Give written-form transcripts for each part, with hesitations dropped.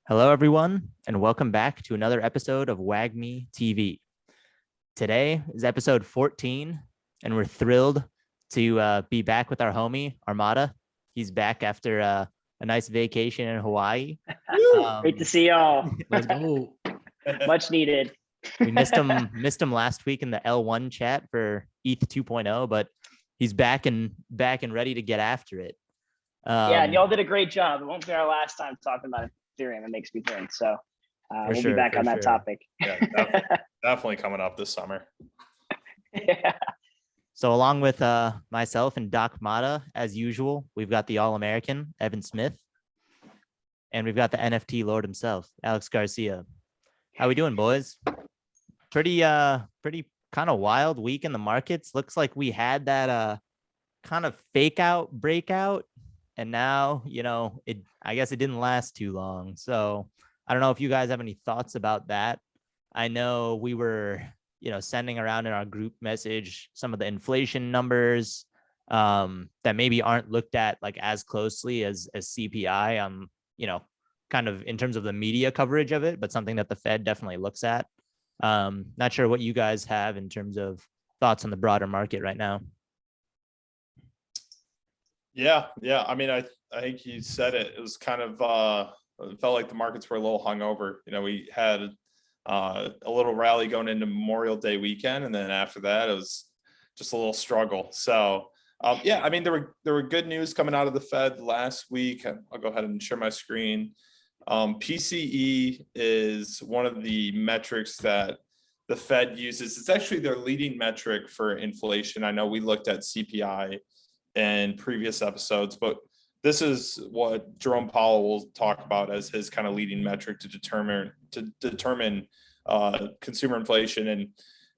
Hello, everyone, and welcome back to another episode of WagMe TV. Today is episode 14, and we're thrilled to be back with our homie, Armada. He's back after a nice vacation in Hawaii. Great to see y'all. Let's go. Much needed. We missed him last week in the L1 chat for ETH 2.0, but he's back and ready to get after it. Yeah, and y'all did a great job. It won't be our last time talking about Ethereum. It makes me think. So we'll be back on that topic. Yeah, definitely coming up this summer. Yeah. So along with myself and Doc Mata, as usual, we've got the All-American, Evan Smith, and we've got the NFT Lord himself, Alex Garcia. How we doing, boys? Pretty kind of wild week in the markets. Looks like we had that kind of fake out breakout, and now, I guess it didn't last too long. So I don't know if you guys have any thoughts about that. I know we were, sending around in our group message some of the inflation numbers that maybe aren't looked at like as closely as CPI, kind of in terms of the media coverage of it, but something that the Fed definitely looks at. Not sure what you guys have in terms of thoughts on the broader market right now. Yeah. I mean, I think you said it. It was kind of it felt like the markets were a little hungover. We had a little rally going into Memorial Day weekend, and then after that, it was just a little struggle. So I mean, there were good news coming out of the Fed last week. I'll go ahead and share my screen. PCE is one of the metrics that the Fed uses. It's actually their leading metric for inflation. I know we looked at CPI in previous episodes, but this is what Jerome Powell will talk about as his kind of leading metric to determine consumer inflation. And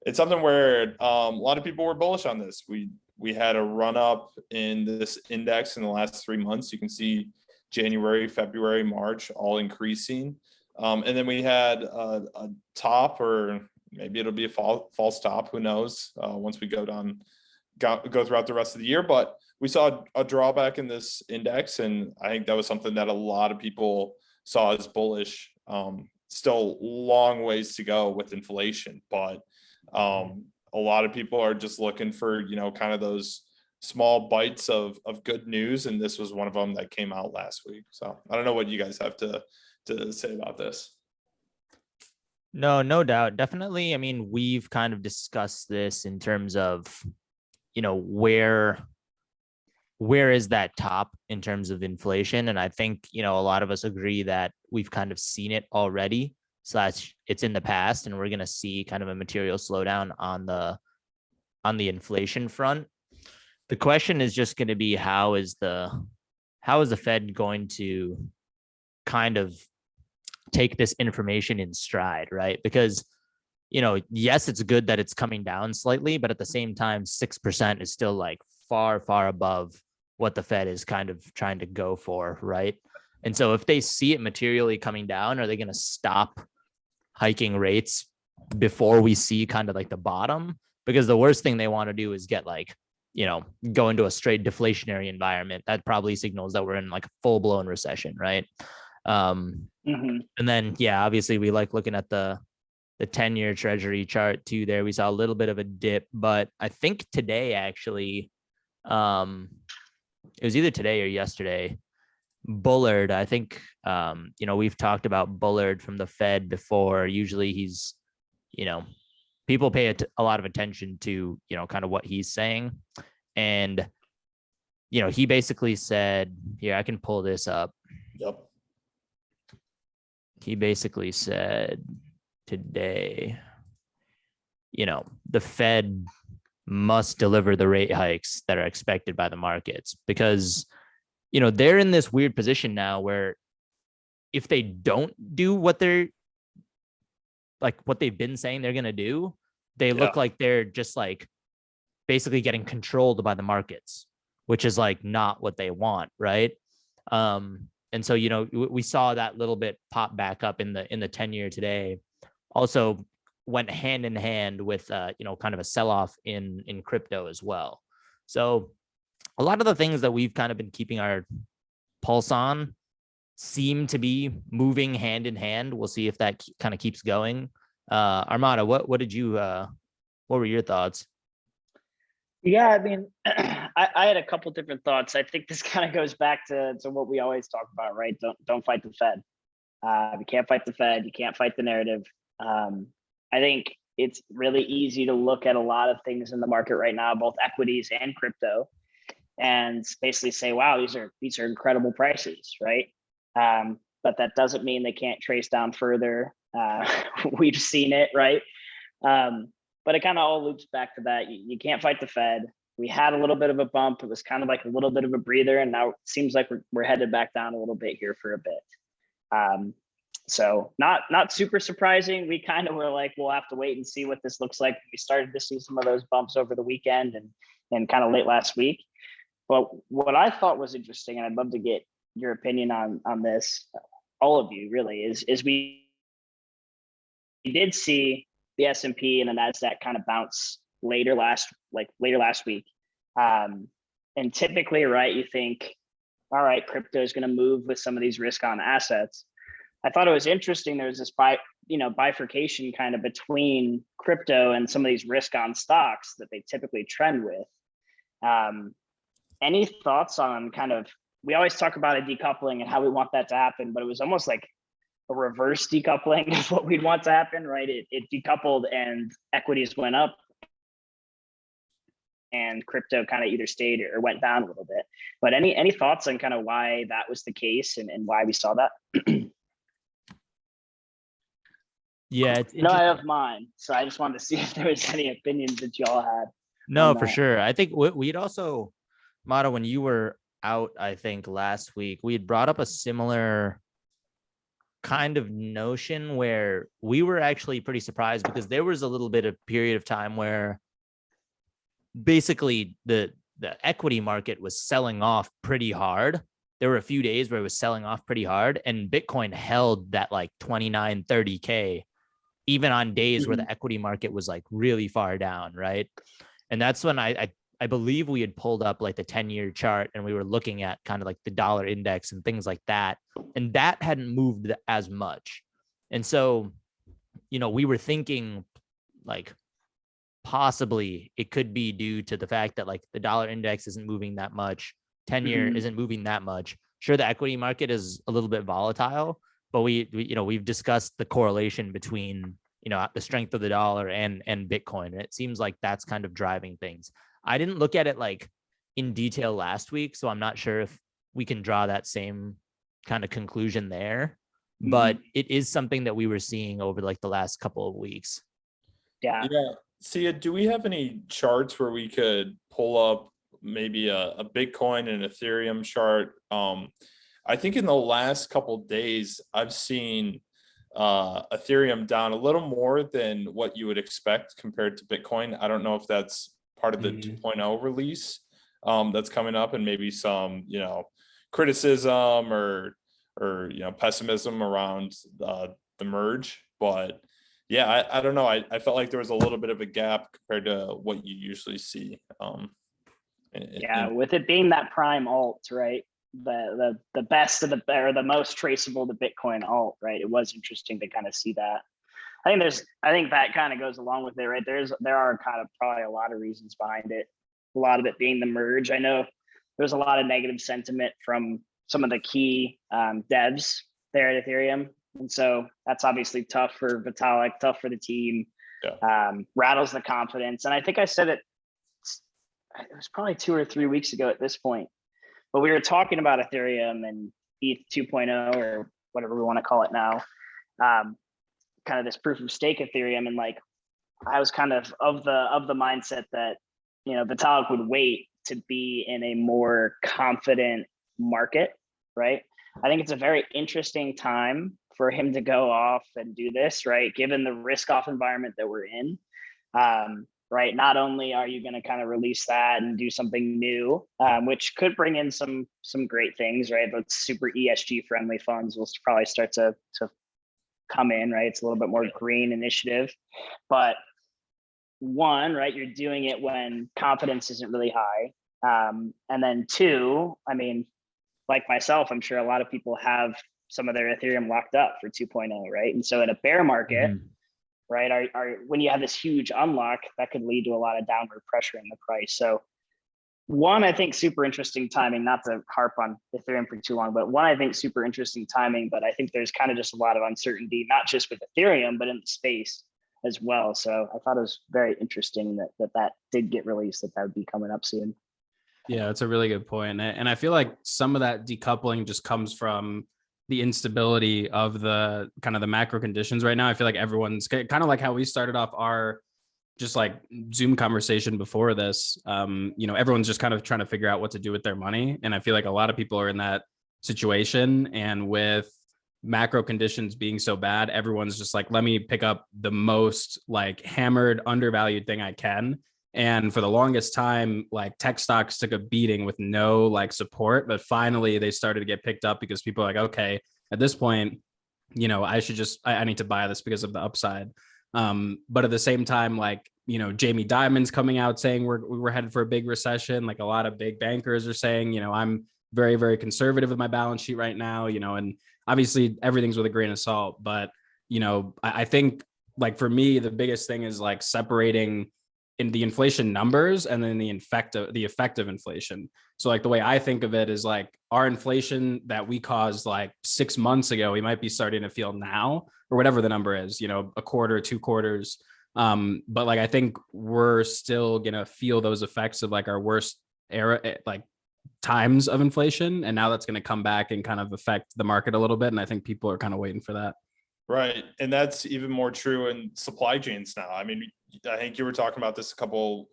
it's something where a lot of people were bullish on this. We had a run up in this index in the last 3 months. You can see January, February, March, all increasing. And then we had a top, or maybe it'll be a false top, who knows, once we go throughout the rest of the year. But we saw a drawback in this index, and I think that was something that a lot of people saw as bullish. Still long ways to go with inflation, but a lot of people are just looking for, kind of those small bites of good news, and this was one of them that came out last week. So I don't know what you guys have to say about this. No doubt. Definitely. I mean, we've kind of discussed this in terms of, where is that top in terms of inflation? And I think, a lot of us agree that we've kind of seen it already, / it's in the past, and we're going to see kind of a material slowdown on the inflation front. The question is just going to be how is the Fed going to kind of take this information in stride, right? Because, yes, it's good that it's coming down slightly, but at the same time, 6% is still like far, far above what the Fed is kind of trying to go for, right? And so if they see it materially coming down, are they going to stop hiking rates before we see kind of like the bottom? Because the worst thing they want to do is get like, go into a straight deflationary environment. That probably signals that we're in like a full-blown recession, right? And then, obviously we like looking at the 10-year treasury chart too. There we saw a little bit of a dip, but I think today actually, it was either today or yesterday, Bullard, I think, we've talked about Bullard from the Fed before. Usually he's, people pay a lot of attention to, kind of what he's saying. And, he basically said, here, I can pull this up. Yep. He basically said today, the Fed must deliver the rate hikes that are expected by the markets, because, they're in this weird position now where if they don't do what they've been saying they're going to do, they look like they're just like basically getting controlled by the markets, which is like not what they want. Right. And so, we saw that little bit pop back up in the 10-year today. Also went hand in hand with, kind of a sell-off in crypto as well. So a lot of the things that we've kind of been keeping our pulse on seem to be moving hand in hand. We'll see if that kind of keeps going. Armada, what were your thoughts? Yeah, I mean, I had a couple different thoughts. I think this kind of goes back to what we always talk about, right? Don't fight the Fed. You can't fight the Fed. You can't fight the narrative. I think it's really easy to look at a lot of things in the market right now, both equities and crypto, and basically say, wow, these are incredible prices, right? But that doesn't mean they can't trace down further. We've seen it, right? But it kind of all loops back to that. You can't fight the Fed. We had a little bit of a bump. It was kind of like a little bit of a breather, and now it seems like we're headed back down a little bit here for a bit. So not super surprising. We kind of were like, we'll have to wait and see what this looks like. We started to see some of those bumps over the weekend and kind of late last week. But what I thought was interesting, and I'd love to get your opinion on this, all of you really, is we did see the S&P and the NASDAQ kind of bounce later last week. And typically, right, you think, all right, crypto is going to move with some of these risk on assets. I thought it was interesting. There was this bifurcation kind of between crypto and some of these risk on stocks that they typically trend with. Any thoughts on kind of, we always talk about a decoupling and how we want that to happen, but it was almost like a reverse decoupling of what we'd want to happen, right? It decoupled and equities went up and crypto kind of either stayed or went down a little bit. But any thoughts on kind of why that was the case and why we saw that? Yeah, no, I have mine. So I just wanted to see if there was any opinions that y'all had. No, for sure. I think we'd also, Mata, when you were out, I think last week, we had brought up a similar kind of notion where we were actually pretty surprised because there was a little bit of period of time where basically the equity market was selling off pretty hard. There were a few days where it was selling off pretty hard, and Bitcoin held that like 29, 30K, even on days where the equity market was like really far down, right? And that's when I believe we had pulled up like the 10-year chart and we were looking at kind of like the dollar index and things like that. And that hadn't moved as much. And so, we were thinking like possibly it could be due to the fact that like the dollar index isn't moving that much, 10-year isn't moving that much. Sure, the equity market is a little bit volatile, but we've discussed the correlation between, the strength of the dollar and Bitcoin. And it seems like that's kind of driving things. I didn't look at it like in detail last week, so I'm not sure if we can draw that same kind of conclusion there, but it is something that we were seeing over like the last couple of weeks. Yeah. Sia, do we have any charts where we could pull up maybe a Bitcoin and Ethereum chart? I think in the last couple of days, I've seen Ethereum down a little more than what you would expect compared to Bitcoin. I don't know if that's part of the 2.0 release that's coming up, and maybe some, criticism or pessimism around the merge. But yeah, I don't know. I felt like there was a little bit of a gap compared to what you usually see. With it being that prime alt, right? The best of the most traceable to Bitcoin alt, right? It was interesting to kind of see that. I think that kind of goes along with it, right? There are kind of probably a lot of reasons behind it. A lot of it being the merge. I know there's a lot of negative sentiment from some of the key devs there at Ethereum. And so that's obviously tough for Vitalik, tough for the team, rattles the confidence. And I think I said it was probably 2 or 3 weeks ago at this point, but we were talking about Ethereum and ETH 2.0 or whatever we want to call it now, kind of this proof of stake Ethereum. And like, I was kind of the mindset that, Vitalik would wait to be in a more confident market, right? I think it's a very interesting time for him to go off and do this, right? Given the risk off environment that we're in, right? Not only are you going to kind of release that and do something new, which could bring in some great things, right? But super ESG friendly funds will probably start to come in, right? It's a little bit more green initiative, but one, right? You're doing it when confidence isn't really high. And then two, I mean, like myself, I'm sure a lot of people have some of their Ethereum locked up for 2.0, right? And so in a bear market, right, when you have this huge unlock, that could lead to a lot of downward pressure in the price. So one, I think super interesting timing, not to harp on Ethereum for too long, but one, I think super interesting timing, but I think there's kind of just a lot of uncertainty, not just with Ethereum, but in the space as well. So I thought it was very interesting that did get released, that would be coming up soon. Yeah, that's a really good point. And I feel like some of that decoupling just comes from the instability of the kind of the macro conditions right now. I feel like everyone's kind of like how we started off our just like Zoom conversation before this. Everyone's just kind of trying to figure out what to do with their money. And I feel like a lot of people are in that situation. And with macro conditions being so bad, everyone's just like, let me pick up the most like hammered, undervalued thing I can. And for the longest time, like tech stocks took a beating with no like support, but finally they started to get picked up because people are like, okay, at this point, I need to buy this because of the upside. But at the same time, like, Jamie Dimon's coming out saying we're headed for a big recession. Like a lot of big bankers are saying, I'm very, very conservative with my balance sheet right now, and obviously everything's with a grain of salt. But, I think like for me, the biggest thing is like separating in the inflation numbers and then the effect of inflation. So like the way I think of it is like our inflation that we caused like 6 months ago, we might be starting to feel now, or whatever the number is, a quarter, 2 quarters. But like I think we're still gonna feel those effects of like our worst era, like times of inflation, and now that's gonna come back and kind of affect the market a little bit. And I think people are kind of waiting for that. Right. And that's even more true in supply chains now. I mean, I think you were talking about this a couple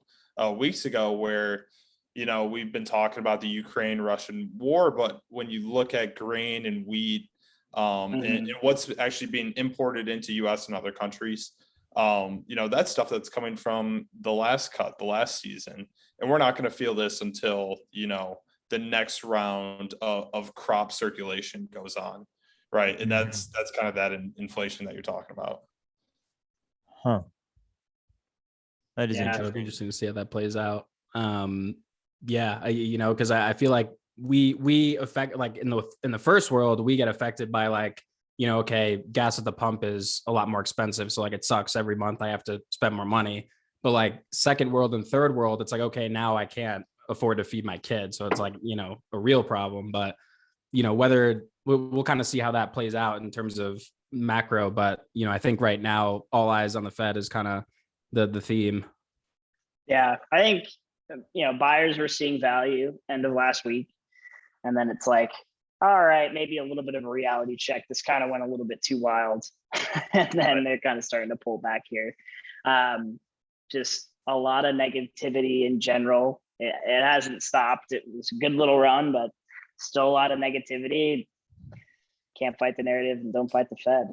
weeks ago where, we've been talking about the Ukraine-Russian war, but when you look at grain and wheat and what's actually being imported into US and other countries, that's stuff that's coming from the last season. And we're not going to feel this until, the next round of crop circulation goes on. Right. And that's kind of that inflation that you're talking about. Huh. That is interesting to see how that plays out. Because I feel like we affect like in the first world, we get affected by like, okay, gas at the pump is a lot more expensive. So like it sucks every month I have to spend more money. But like second world and third world, it's like, okay, now I can't afford to feed my kids. So it's like, a real problem. But, whether we'll kind of see how that plays out in terms of macro. But, I think right now, all eyes on the Fed is kind of the theme. Yeah, I think, buyers were seeing value end of last week. And then it's like, all right, maybe a little bit of a reality check. This kind of went a little bit too wild. And then they're kind of starting to pull back here. Just a lot of negativity in general. It hasn't stopped. It was a good little run, but still a lot of negativity. Can't fight the narrative and don't fight the Fed,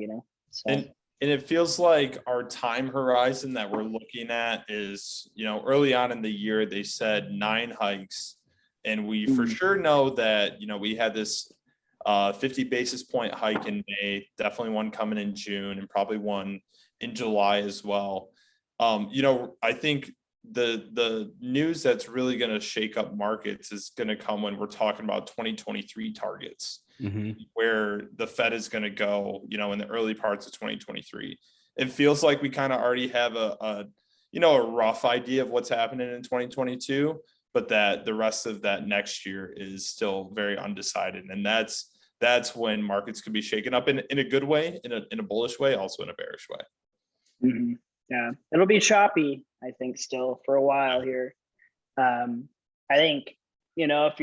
So. And it feels like our time horizon that we're looking at is, early on in the year, they said 9 hikes. And we for sure know that, we had this 50 basis point hike in May, definitely one coming in June and probably one in July as well. I think the news that's really going to shake up markets is going to come when we're talking about 2023 targets, where the Fed is going to go, in the early parts of 2023. It feels like we kind of already have a rough idea of what's happening in 2022, but that the rest of that next year is still very undecided. And that's when markets could be shaken up in a good way, in a bullish way, also in a bearish way. Yeah, it'll be choppy, I think, still for a while here. I think, if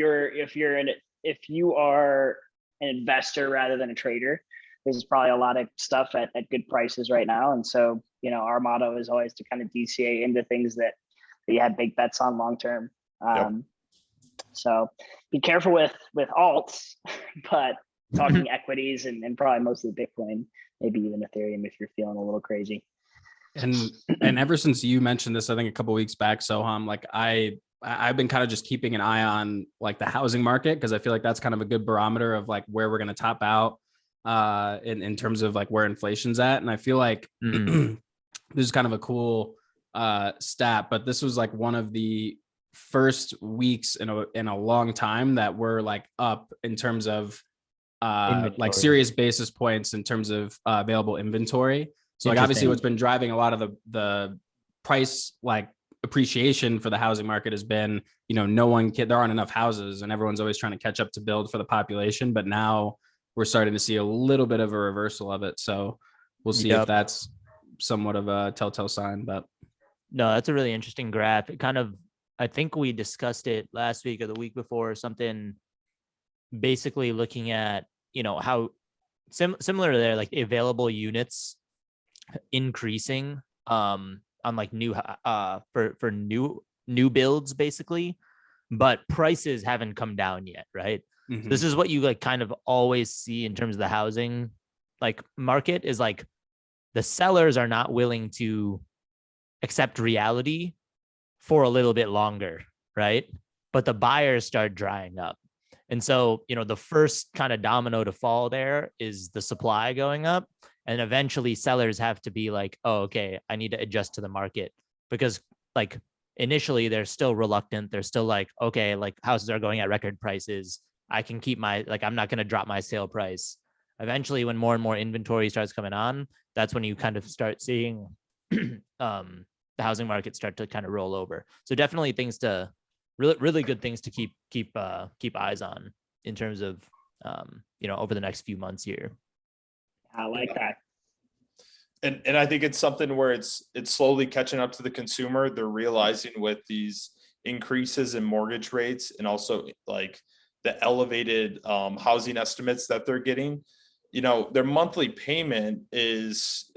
you are an investor rather than a trader, there's probably a lot of stuff at good prices right now. And so, our motto is always to kind of DCA into things that you have big bets on long term. So be careful with alts, but talking equities and probably mostly Bitcoin, maybe even Ethereum if you're feeling a little crazy. And ever since you mentioned this, I think a couple of weeks back, Soham, like I've been kind of just keeping an eye on like the housing market, because I feel like that's kind of a good barometer of like where we're going to top out in terms of like where inflation's at. And I feel like this is kind of a cool stat, but this was like one of the first weeks in a long time that were like up in terms of like Inventory. serious basis points in terms of available inventory. So like obviously Interesting. what's been driving a lot of the price like appreciation for the housing market has been, there aren't enough houses and everyone's always trying to catch up to build for the population. But now we're starting to see a little bit of a reversal of it. So we'll see if Yep. that's somewhat of a telltale sign. But No, that's a really interesting graph. It kind of, I think we discussed it last week or the week before or something, basically looking at, how similar to there, like available units increasing on like new for new builds basically, but prices haven't come down yet, right? So this is what you like kind of always see in terms of the housing like market, is like the sellers are not willing to accept reality for a little bit longer, right? But the buyers start drying up. And so, the first kind of domino to fall there is the supply going up. And eventually sellers have to be like, oh, okay, I need to adjust to the market, because like initially they're still reluctant. They're still like, okay, like houses are going at record prices. I can keep I'm not going to drop my sale price. Eventually, when more and more inventory starts coming on, that's when you kind of start seeing the housing market start to kind of roll over. So definitely things to really good things to keep eyes on in terms of over the next few months here. I like that. And I think it's something where it's slowly catching up to the consumer. They're realizing with these increases in mortgage rates and also like the elevated housing estimates that they're getting, their monthly payment is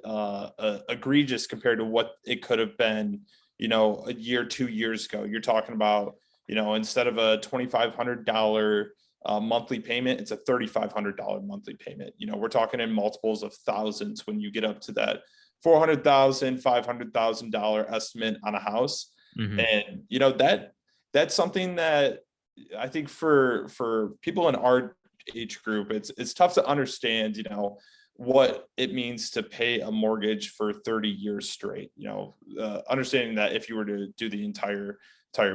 egregious compared to what it could have been, a year, 2 years ago. You're talking about, instead of a $2,500 monthly payment, it's a $3,500 monthly payment. We're talking in multiples of thousands when you get up to that $400,000, $500,000 estimate on a house. Mm-hmm. And that's something that I think for people in our age group, it's tough to understand, what it means to pay a mortgage for 30 years straight. Understanding that if you were to do the entire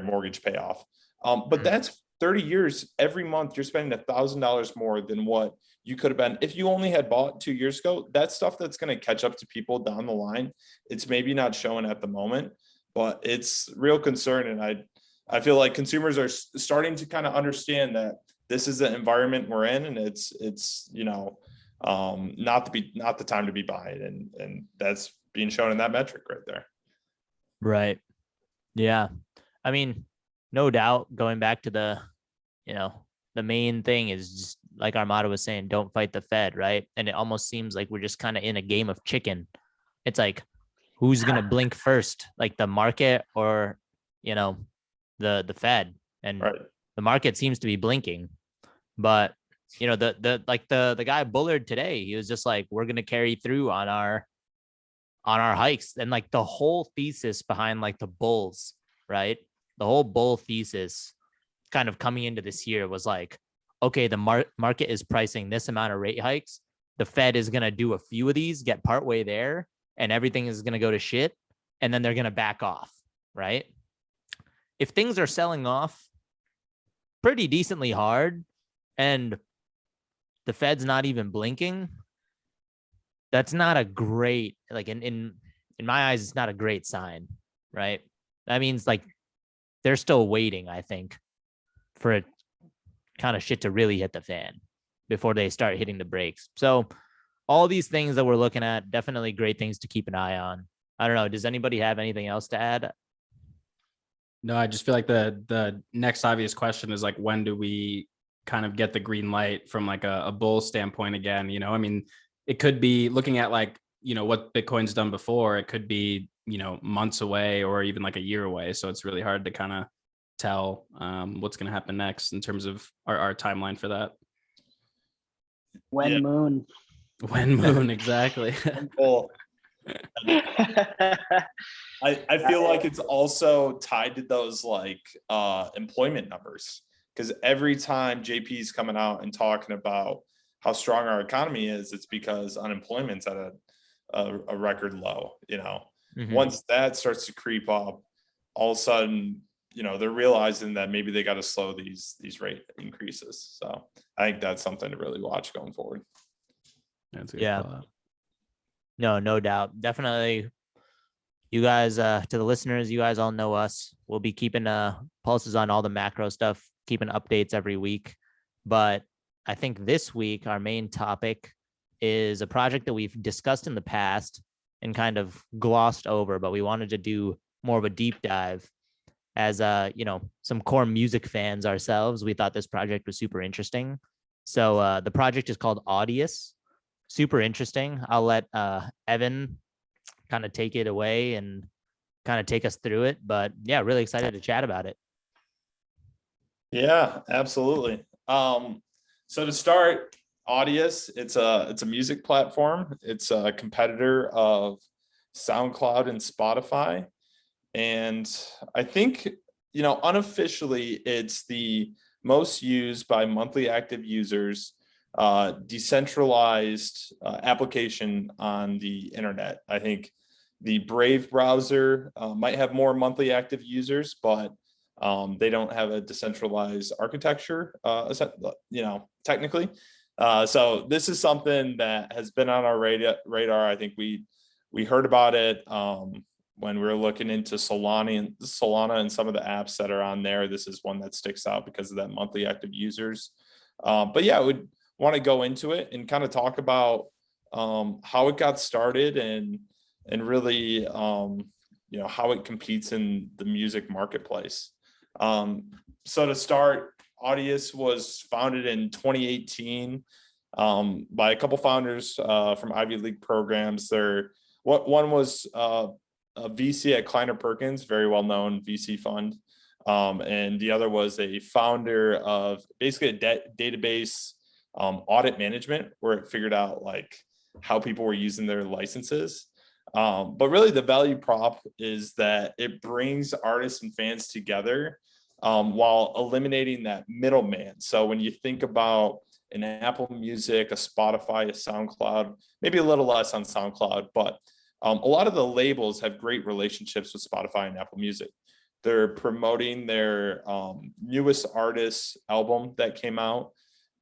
mortgage payoff, but that's 30 years. Every month you're spending $1,000 more than what you could have been if you only had bought 2 years ago. That's stuff that's going to catch up to people down the line. It's maybe not showing at the moment, but it's real concern. And I feel like consumers are starting to kind of understand that this is the environment we're in, and it's not the time to be buying, and that's being shown in that metric right there. Right. Yeah. I mean, no doubt, going back to the main thing is just like Armada was saying, don't fight the Fed, right? And it almost seems like we're just kind of in a game of chicken. It's like, who's going to blink first, like the market or, the Fed? And Right. the market seems to be blinking, but the guy Bullard today, he was just like, we're going to carry through on our hikes. And like the whole thesis behind like the bulls, right? The whole bull thesis kind of coming into this year was like, okay, the market is pricing this amount of rate hikes. The Fed is going to do a few of these, get partway there, and everything is going to go to shit. And then they're going to back off, right? If things are selling off pretty decently hard and the Fed's not even blinking, that's not a great, like in my eyes, it's not a great sign, right? That means like they're still waiting, I think, for it kind of shit to really hit the fan before they start hitting the brakes. So all these things that we're looking at, definitely great things to keep an eye on. I don't know. Does anybody have anything else to add? no, I just feel like the next obvious question is like, when do we kind of get the green light from like a bull standpoint again? I mean, it could be looking at like, what Bitcoin's done before. It could be, months away or even like a year away. So it's really hard to kind of tell what's going to happen next in terms of our timeline for that. When moon. Exactly. Well, I feel like it's also tied to those like employment numbers, because every time JP's coming out and talking about how strong our economy is, it's because unemployment's at a record low. Mm-hmm. Once that starts to creep up, all of a sudden they're realizing that maybe they got to slow these rate increases. So I think that's something to really watch going forward. That's a good Yeah. call out. No doubt. Definitely. You guys, to the listeners, you guys all know us. We'll be keeping pulses on all the macro stuff, keeping updates every week. But I think this week, our main topic is a project that we've discussed in the past and kind of glossed over, but we wanted to do more of a deep dive. As some core music fans ourselves, we thought this project was super interesting. So the project is called Audius. Super interesting. I'll let Evan kind of take it away and kind of take us through it. But yeah, really excited to chat about it. Yeah, absolutely. So to start, Audius, it's a music platform. It's a competitor of SoundCloud and Spotify. And I think, unofficially, it's the most used by monthly active users, decentralized application on the internet. I think the Brave browser might have more monthly active users, but they don't have a decentralized architecture, technically. So this is something that has been on our radar. I think we heard about it when we were looking into Solana and some of the apps that are on there. This is one that sticks out because of that monthly active users. But yeah, I would want to go into it and kind of talk about how it got started and really, how it competes in the music marketplace. So to start, Audius was founded in 2018 by a couple founders from Ivy League programs. One was a VC at Kleiner Perkins, very well-known VC fund. And the other was a founder of basically a database audit management, where it figured out like how people were using their licenses. But really the value prop is that it brings artists and fans together while eliminating that middleman. So when you think about an Apple Music, a Spotify, a SoundCloud, maybe a little less on SoundCloud, but a lot of the labels have great relationships with Spotify and Apple Music. They're promoting their newest artist album that came out.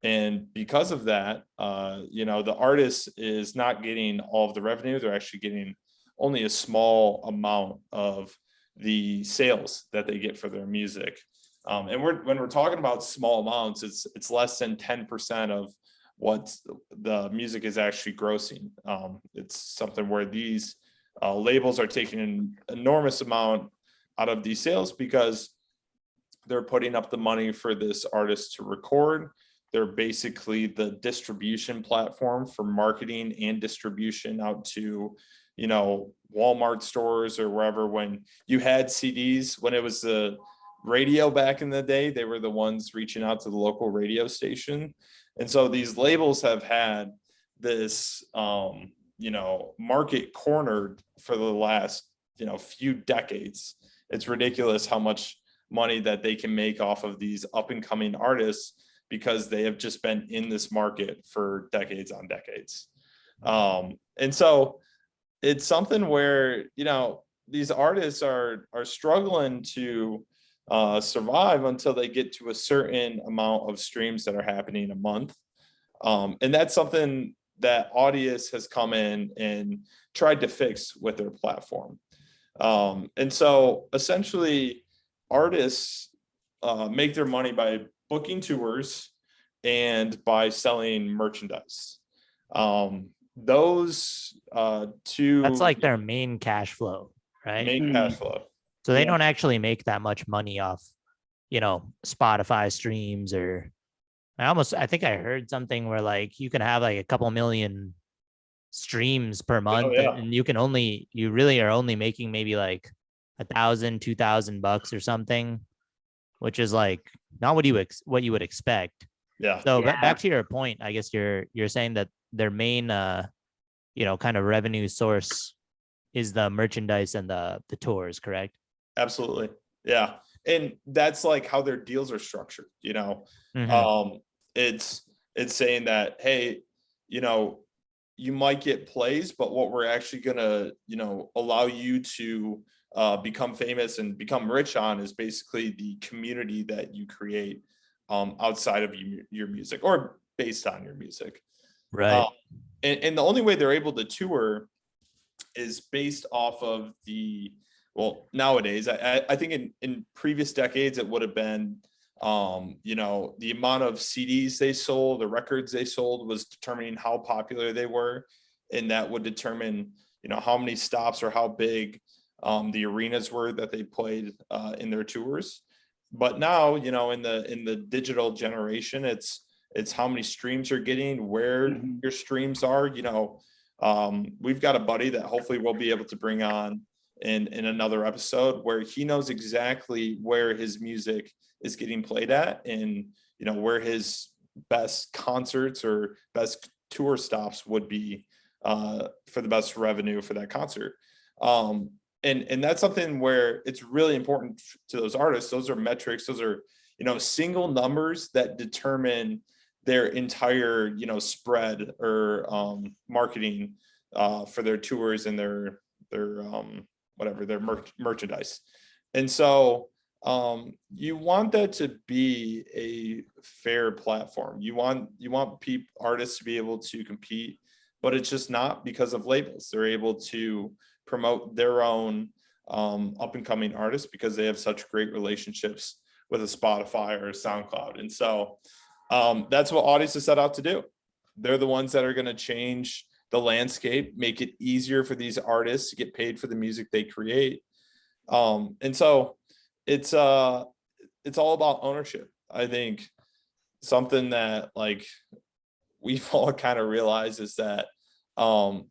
And because of that, the artist is not getting all of the revenue. They're actually getting only a small amount of the sales that they get for their music. And when we're talking about small amounts, it's less than 10% of what the music is actually grossing. It's something where these labels are taking an enormous amount out of these sales because they're putting up the money for this artist to record. They're basically the distribution platform for marketing and distribution out to, Walmart stores or wherever. When you had CDs, when it was the radio back in the day, they were the ones reaching out to the local radio station. And so these labels have had this, market cornered for the last, few decades. It's ridiculous how much money that they can make off of these up and coming artists because they have just been in this market for decades on decades. And so it's something where, these artists are struggling to survive until they get to a certain amount of streams that are happening a month. And that's something that Audius has come in and tried to fix with their platform. And so essentially artists make their money by booking tours and by selling merchandise. Those two, That's like their main cash flow, right? main cash flow. So they Yeah. don't actually make that much money off, Spotify streams, or I think I heard something where like you can have like a couple million streams per month, yeah. and you really are only making maybe like $1,000, $2,000 or something, which is like not what you would expect. Yeah. So Yeah. back to your point, I guess you're saying that their main kind of revenue source is the merchandise and the tours, correct? Absolutely. Yeah. And that's like how their deals are structured, Mhm. It's saying that, hey, you might get plays, but what we're actually gonna, allow you to become famous and become rich on is basically the community that you create outside of your music or based on your music. Right. And the only way they're able to tour is based off of nowadays, I think in previous decades, it would have been, the amount of CDs they sold, the records they sold was determining how popular they were. And that would determine, how many stops or how big the arenas were that they played in their tours. But now, in the digital generation, it's how many streams you're getting, where your streams are. We've got a buddy that hopefully we'll be able to bring on in another episode where he knows exactly where his music is getting played at and, where his best concerts or best tour stops would be for the best revenue for that concert. And that's something where it's really important to those artists. Those are metrics. Those are, single numbers that determine their entire, spread or marketing for their tours and their merchandise. And so you want that to be a fair platform. You want artists to be able to compete, but it's just not because of labels. They're able to promote their own up and coming artists because they have such great relationships with a Spotify or a SoundCloud. And so that's what Audius is set out to do. They're the ones that are going to change the landscape, make it easier for these artists to get paid for the music they create. And so it's all about ownership. I think something that we've all kind of realized is that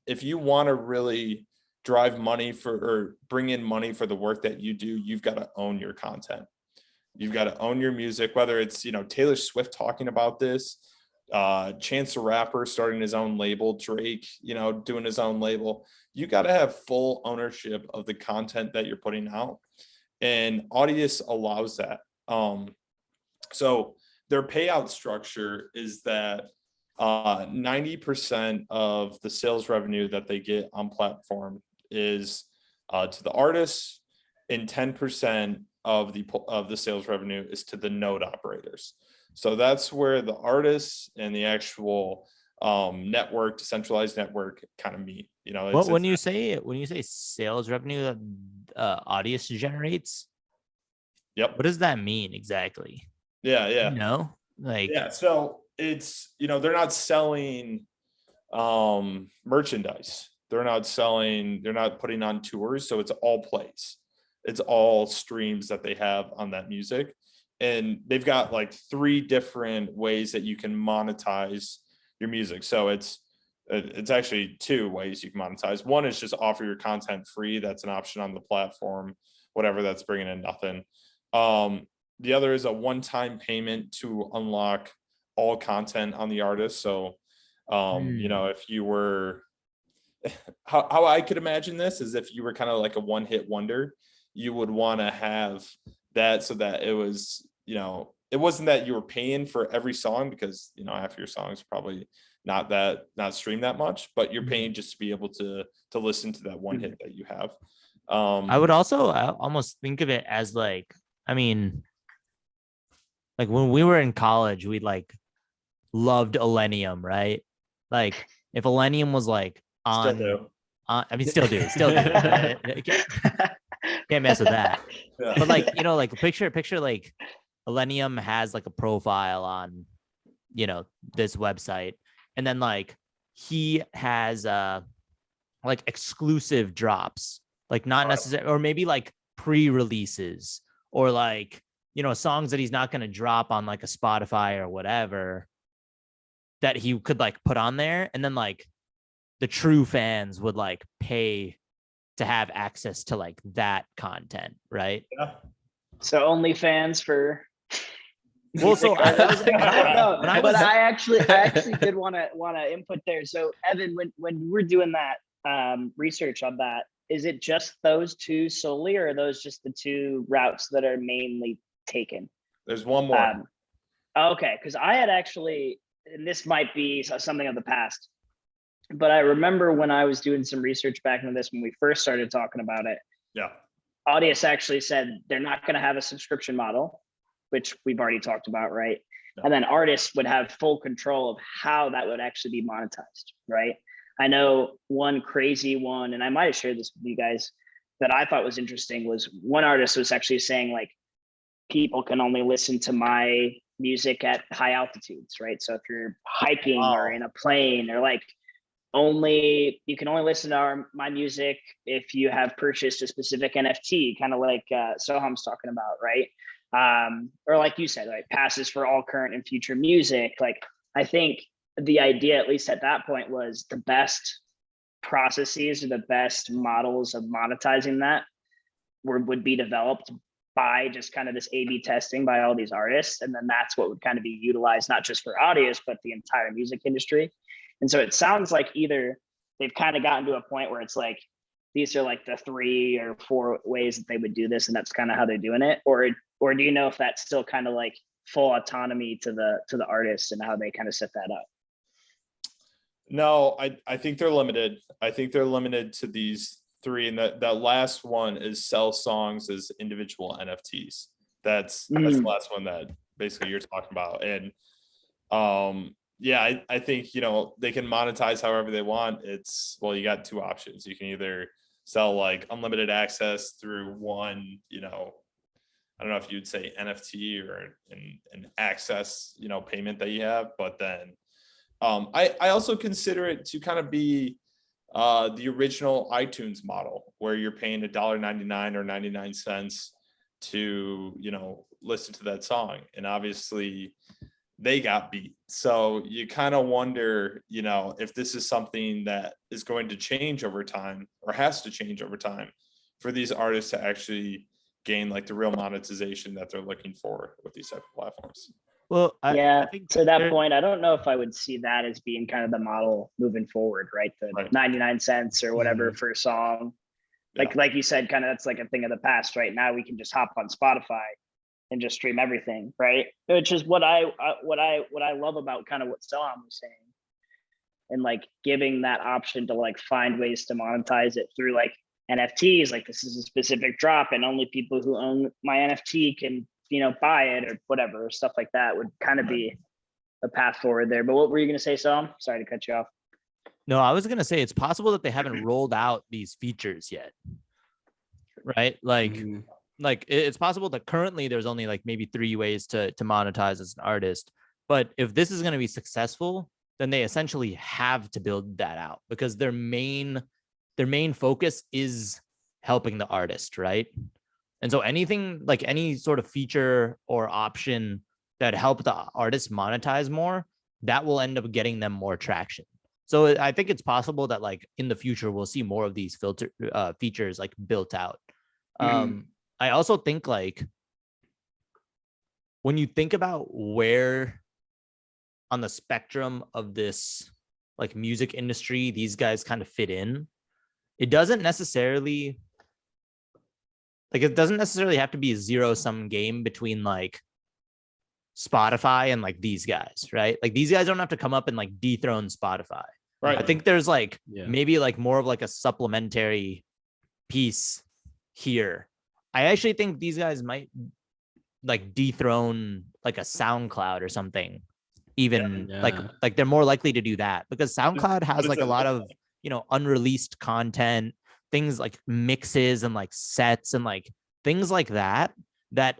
if you want to really drive money or bring in money for the work that you do, you've got to own your content. You've got to own your music, whether it's, Taylor Swift talking about this, Chance the Rapper starting his own label, Drake, doing his own label. You got to have full ownership of the content that you're putting out. And Audius allows that. So their payout structure is that 90% of the sales revenue that they get on platform is to the artists, and 10% of the sales revenue is to the node operators. So that's where the artists and the actual network, decentralized network, kind of meet. When you say sales revenue that Audius generates, yep. What does that mean exactly? Yeah. Yeah. So it's they're not selling merchandise. They're not putting on tours. So it's all plays. It's all streams that they have on that music. And they've got 3 different ways that you can monetize your music. So it's actually 2 ways you can monetize. One is just offer your content free. That's an option on the platform, whatever, that's bringing in nothing. The other is a one-time payment to unlock all content on the artist. So, if you were, how I could imagine this is if you were kind of like a one-hit wonder, you would want to have that so that it was, it wasn't that you were paying for every song because, half your songs probably not streamed that much, but you're paying just to be able to listen to that one hit that you have. I would also almost think of it as when we were in college, we loved Elenium, right? If Elenium was on, still do. Can't mess with that. Yeah. But picture Elenium has a profile on, this website, and then he has exclusive drops, not necessarily, or maybe pre-releases, or songs that he's not going to drop on a Spotify or whatever that he could put on there, and then the true fans would pay to have access to that content, right? Yeah. So OnlyFans for. Well, so I was thinking no, but I actually did want to input there. So Evan, when we're doing that research on that, is it just those 2 solely, or are those just the 2 routes that are mainly taken? There's one more. Okay, because I had actually, and this might be something of the past, but I remember when I was doing some research back into this when we first started talking about it. Yeah. Audius actually said they're not going to have a subscription model, which we've already talked about, right? Yeah. And then artists would have full control of how that would actually be monetized, right? I know one crazy one, and I might have shared this with you guys, that I thought was interesting was one artist was actually saying like, people can only listen to my music at high altitudes, right? So if you're hiking or in a plane, or like you can only listen to my music if you have purchased a specific NFT, kind of like Soham's talking about, right? Or like you said, like passes for all current and future music. Like I think the idea, at least at that point, was the best processes or the best models of monetizing that would be developed by just kind of this A/B testing by all these artists. And then that's what would kind of be utilized, not just for Audius, but the entire music industry. And so it sounds like either they've kind of gotten to a point where it's like, these are like the 3 or 4 ways that they would do this, and that's kind of how they're doing it. Or do you know if that's still kind of like full autonomy to the artists and how they kind of set that up? No, I think they're limited. I think they're limited to these 3, and that last one is sell songs as individual NFTs. That's the last one that basically you're talking about. And yeah, I think, you know, they can monetize however they want. Well, you got 2 options. You can either sell like unlimited access through one, you know, I don't know if you'd say NFT or an access, you know, payment that you have, but then I also consider it to kind of be the original iTunes model, where you're paying $1.99 or 99 cents to, you know, listen to that song. And obviously they got beat. So you kind of wonder, you know, if this is something that is going to change over time, or has to change over time, for these artists to actually gain like the real monetization that they're looking for with these type of platforms. Well, I think to that point, I don't know if I would see that as being kind of the model moving forward, right? The 99 cents or whatever for a song. Like you said, kind of that's like a thing of the past. Right now we can just hop on Spotify and just stream everything, right? Which is what I love about kind of what Soham was saying, and like giving that option to like find ways to monetize it through like NFTs. Like this is a specific drop, and only people who own my NFT can, you know, buy it or whatever, stuff like that would kind of be a path forward there. But what were you going to say, Soham? Sorry to cut you off. No, I was going to say it's possible that they haven't rolled out these features yet, right? Like it's possible that currently there's only like maybe 3 ways to monetize as an artist. But if this is going to be successful, then they essentially have to build that out, because their main focus is helping the artist, right? And so anything like any sort of feature or option that help the artist monetize more, that will end up getting them more traction. So I think it's possible that like in the future, we'll see more of these features like built out. I also think like when you think about where on the spectrum of this like music industry these guys kind of fit in, it doesn't necessarily have to be a zero-sum game between like Spotify and like these guys, right? Like these guys don't have to come up and like dethrone Spotify. Right. I think there's like maybe like more of like a supplementary piece here. I actually think these guys might like dethrone like a SoundCloud or something. Even like they're more likely to do that, because SoundCloud has like a lot of, you know, unreleased content, things like mixes and like sets and like things like that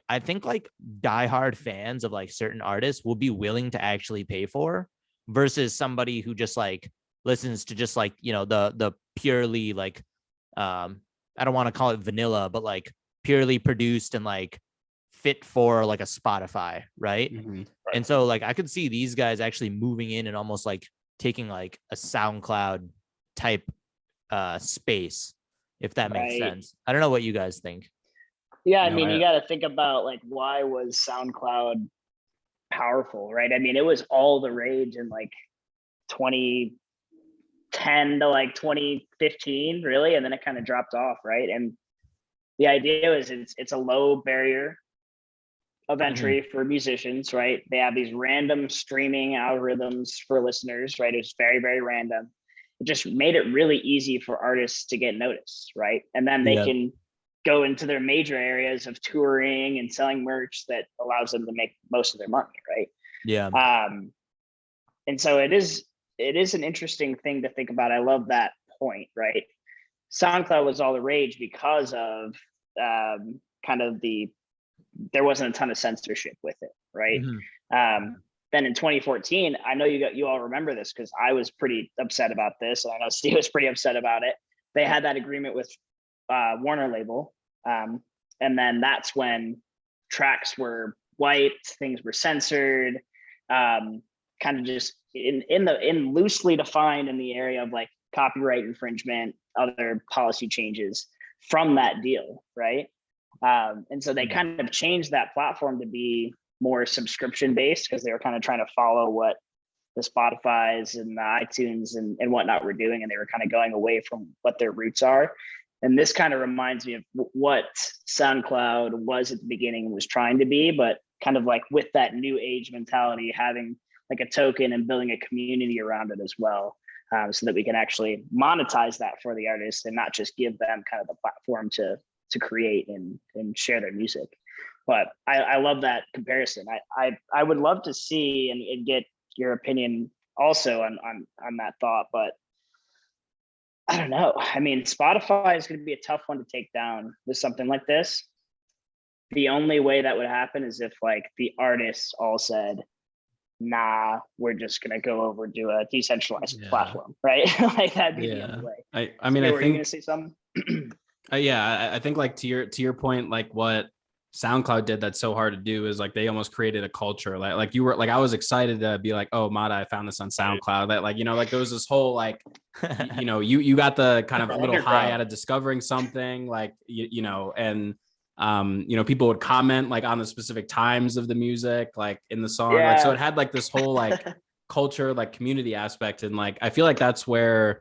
I think like diehard fans of like certain artists will be willing to actually pay for, versus somebody who just like listens to just like, you know, the purely like I don't want to call it vanilla, but like purely produced and like fit for like a Spotify, right? And so like I could see these guys actually moving in and almost like taking like a SoundCloud type space, if that makes sense. I don't know what you guys think. Yeah, I mean, you got to think about like, why was SoundCloud powerful, right? I mean, it was all the rage in like 2010 to like 2015, really, and then it kind of dropped off, right? And the idea was it's a low barrier of entry for musicians, right? They have these random streaming algorithms for listeners, right? It's very, very random. It just made it really easy for artists to get noticed, right? And then they can go into their major areas of touring and selling merch that allows them to make most of their money, right? Yeah. And so it is an interesting thing to think about. I love that point, right? SoundCloud was all the rage because of kind of there wasn't a ton of censorship with it, right? Then in 2014, I know you all remember this because I was pretty upset about this, and I know Steve was pretty upset about it. They had that agreement with Warner label, and then that's when tracks were wiped, things were censored, kind of just in loosely defined in the area of like copyright infringement, other policy changes from that deal, right? And so they kind of changed that platform to be more subscription based because they were kind of trying to follow what the Spotify's and the iTunes and whatnot were doing, and they were kind of going away from what their roots are. And this kind of reminds me of what SoundCloud was at the beginning and was trying to be, but kind of like with that new age mentality, having like a token and building a community around it as well, so that we can actually monetize that for the artists and not just give them kind of the platform to create and share their music. But I love that comparison. I would love to see and get your opinion also on that thought, but I don't know. I mean, Spotify is going to be a tough one to take down with something like this. The only way that would happen is if like the artists all said, nah, we're just going to go over to a decentralized platform, right? Like that'd be the only way. I mean, so, I were think, you going to say something? I think like to your point, like what SoundCloud did that's so hard to do is like they almost created a culture. Like you were like, I was excited to be like, oh, Mata, I found this on SoundCloud. That like, you know, like there was this whole like, you know, you got the kind of little high out of discovering something, like you know, and you know, people would comment like on the specific times of the music, like in the song. Like so it had like this whole like culture, like community aspect. And like I feel like that's where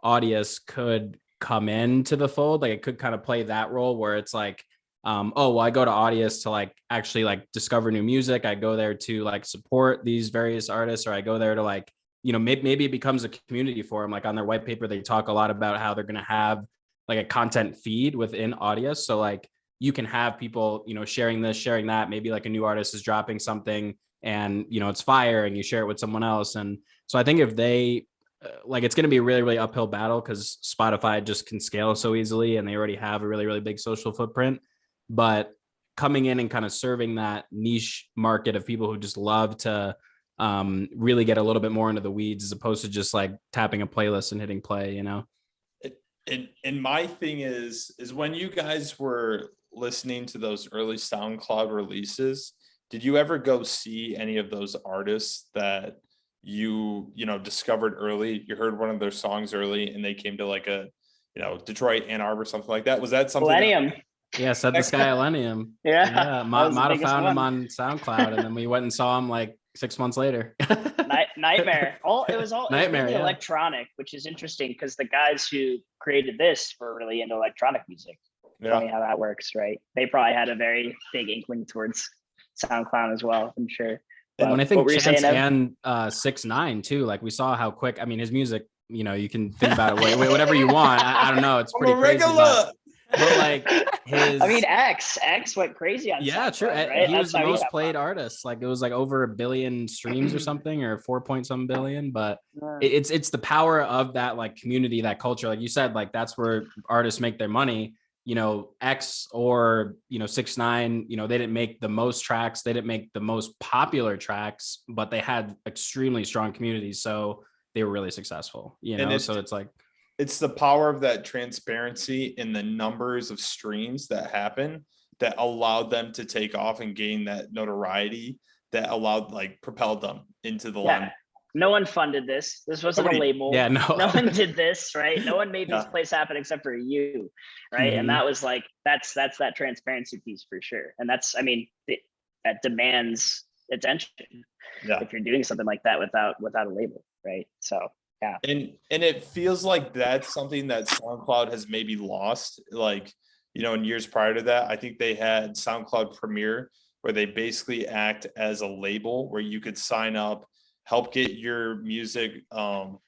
Audius could come into the fold. Like it could kind of play that role where it's like, oh, well, I go to Audius to like actually like discover new music. I go there to like support these various artists, or I go there to like, you know, maybe it becomes a community for them. Like on their white paper, they talk a lot about how they're going to have like a content feed within Audius. So like you can have people, you know, sharing this, sharing that. Maybe like a new artist is dropping something and, you know, it's fire and you share it with someone else. And so I think if they, like it's going to be a really, really uphill battle because Spotify just can scale so easily and they already have a really, really big social footprint. But coming in and kind of serving that niche market of people who just love to really get a little bit more into the weeds as opposed to just like tapping a playlist and hitting play, you know? And my thing is when you guys were listening to those early SoundCloud releases, did you ever go see any of those artists that you know, discovered early? You heard one of their songs early and they came to like a, you know, Detroit, Ann Arbor, something like that. Was that something? Millennium. Yeah, Said the Sky Millennium. Yeah. Mata found him on SoundCloud, and then we went and saw him like 6 months later. Nightmare. It was Nightmare, really electronic, which is interesting because the guys who created this were really into electronic music. Funny how that works, right? They probably had a very big inkling towards SoundCloud as well, I'm sure. And when I think Chance and 6ix9ine too, like we saw how quick. I mean, his music, you know, you can think about it whatever you want. I don't know, it's pretty crazy. But like his, I mean, X went crazy on true. Right? He was the most played artist. Like it was like over 1 billion streams or something, or 4 billion. But it's the power of that like community, that culture. Like you said, like that's where artists make their money. You know, X or, you know, 6ix9ine, you know, they didn't make the most tracks, they didn't make the most popular tracks, but they had extremely strong communities, so they were really successful. You know, so it's like, it's the power of that transparency in the numbers of streams that happen that allowed them to take off and gain that notoriety that allowed, like, propelled them into the line. No one funded this. This wasn't a label. Yeah, no one did this, right? No one made this place happen except for you, right? And that was like, that's that transparency piece for sure. And that's, I mean, that demands attention. Yeah. If you're doing something like that without a label, right? So yeah. And it feels like that's something that SoundCloud has maybe lost. Like, you know, in years prior to that, I think they had SoundCloud Premier, where they basically act as a label where you could sign up, help get your music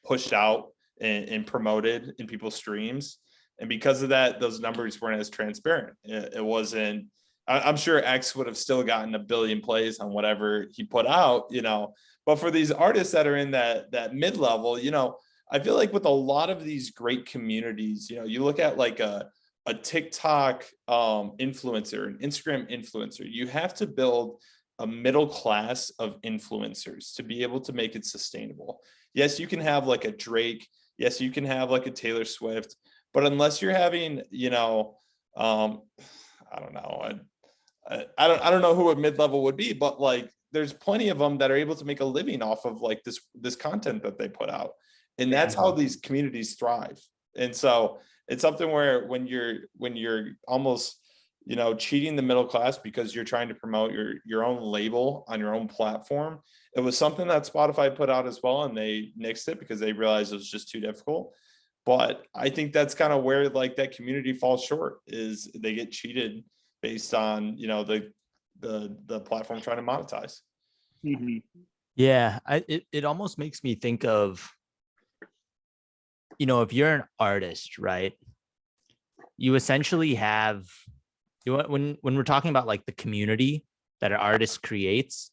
pushed out and promoted in people's streams. And because of that, those numbers weren't as transparent. It wasn't, I'm sure X would have still gotten 1 billion plays on whatever he put out, you know, but for these artists that are in that mid-level, you know, I feel like with a lot of these great communities, you know, you look at like a TikTok influencer, an Instagram influencer, you have to build a middle class of influencers to be able to make it sustainable. Yes, you can have like a Drake. Yes, you can have like a Taylor Swift, but unless you're having, you know, I don't know, I don't know who a mid-level would be, but like there's plenty of them that are able to make a living off of like this content that they put out, and that's how these communities thrive. And so it's something where when you're almost, you know, cheating the middle class because you're trying to promote your own label on your own platform. It was something that Spotify put out as well, and they nixed it because they realized it was just too difficult. But I think that's kind of where like that community falls short, is they get cheated based on, you know, the platform trying to monetize. Mm-hmm. Yeah, it almost makes me think of, you know, if you're an artist, right? You essentially have, when we're talking about like the community that an artist creates,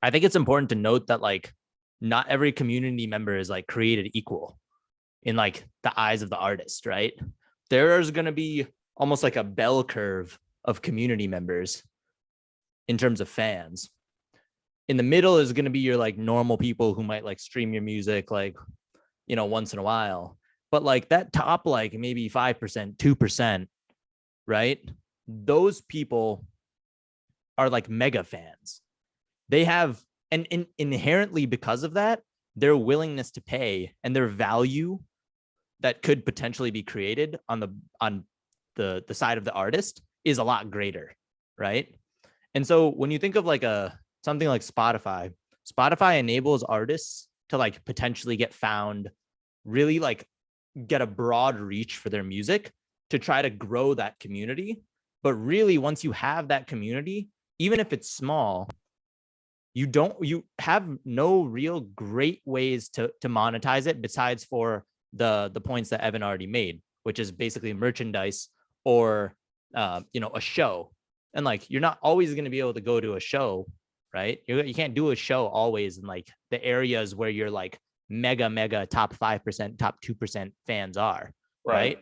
I think it's important to note that like not every community member is like created equal in like the eyes of the artist, right? There's going to be almost like a bell curve of community members in terms of fans. In the middle is going to be your like normal people who might like stream your music like, you know, once in a while. But like that top, like maybe 5%, 2%, right? Those people are like mega fans. They have, and inherently because of that, their willingness to pay and their value that could potentially be created on the side of the artist is a lot greater, right? And so when you think of like something like Spotify enables artists to like potentially get found, really like get a broad reach for their music to try to grow that community. But really, once you have that community, even if it's small, you have no real great ways to monetize it besides for the points that Evan already made, which is basically merchandise or you know, a show. And like you're not always going to be able to go to a show, right? You can't do a show always in like the areas where you're like mega top 5%, top 2% fans are, right?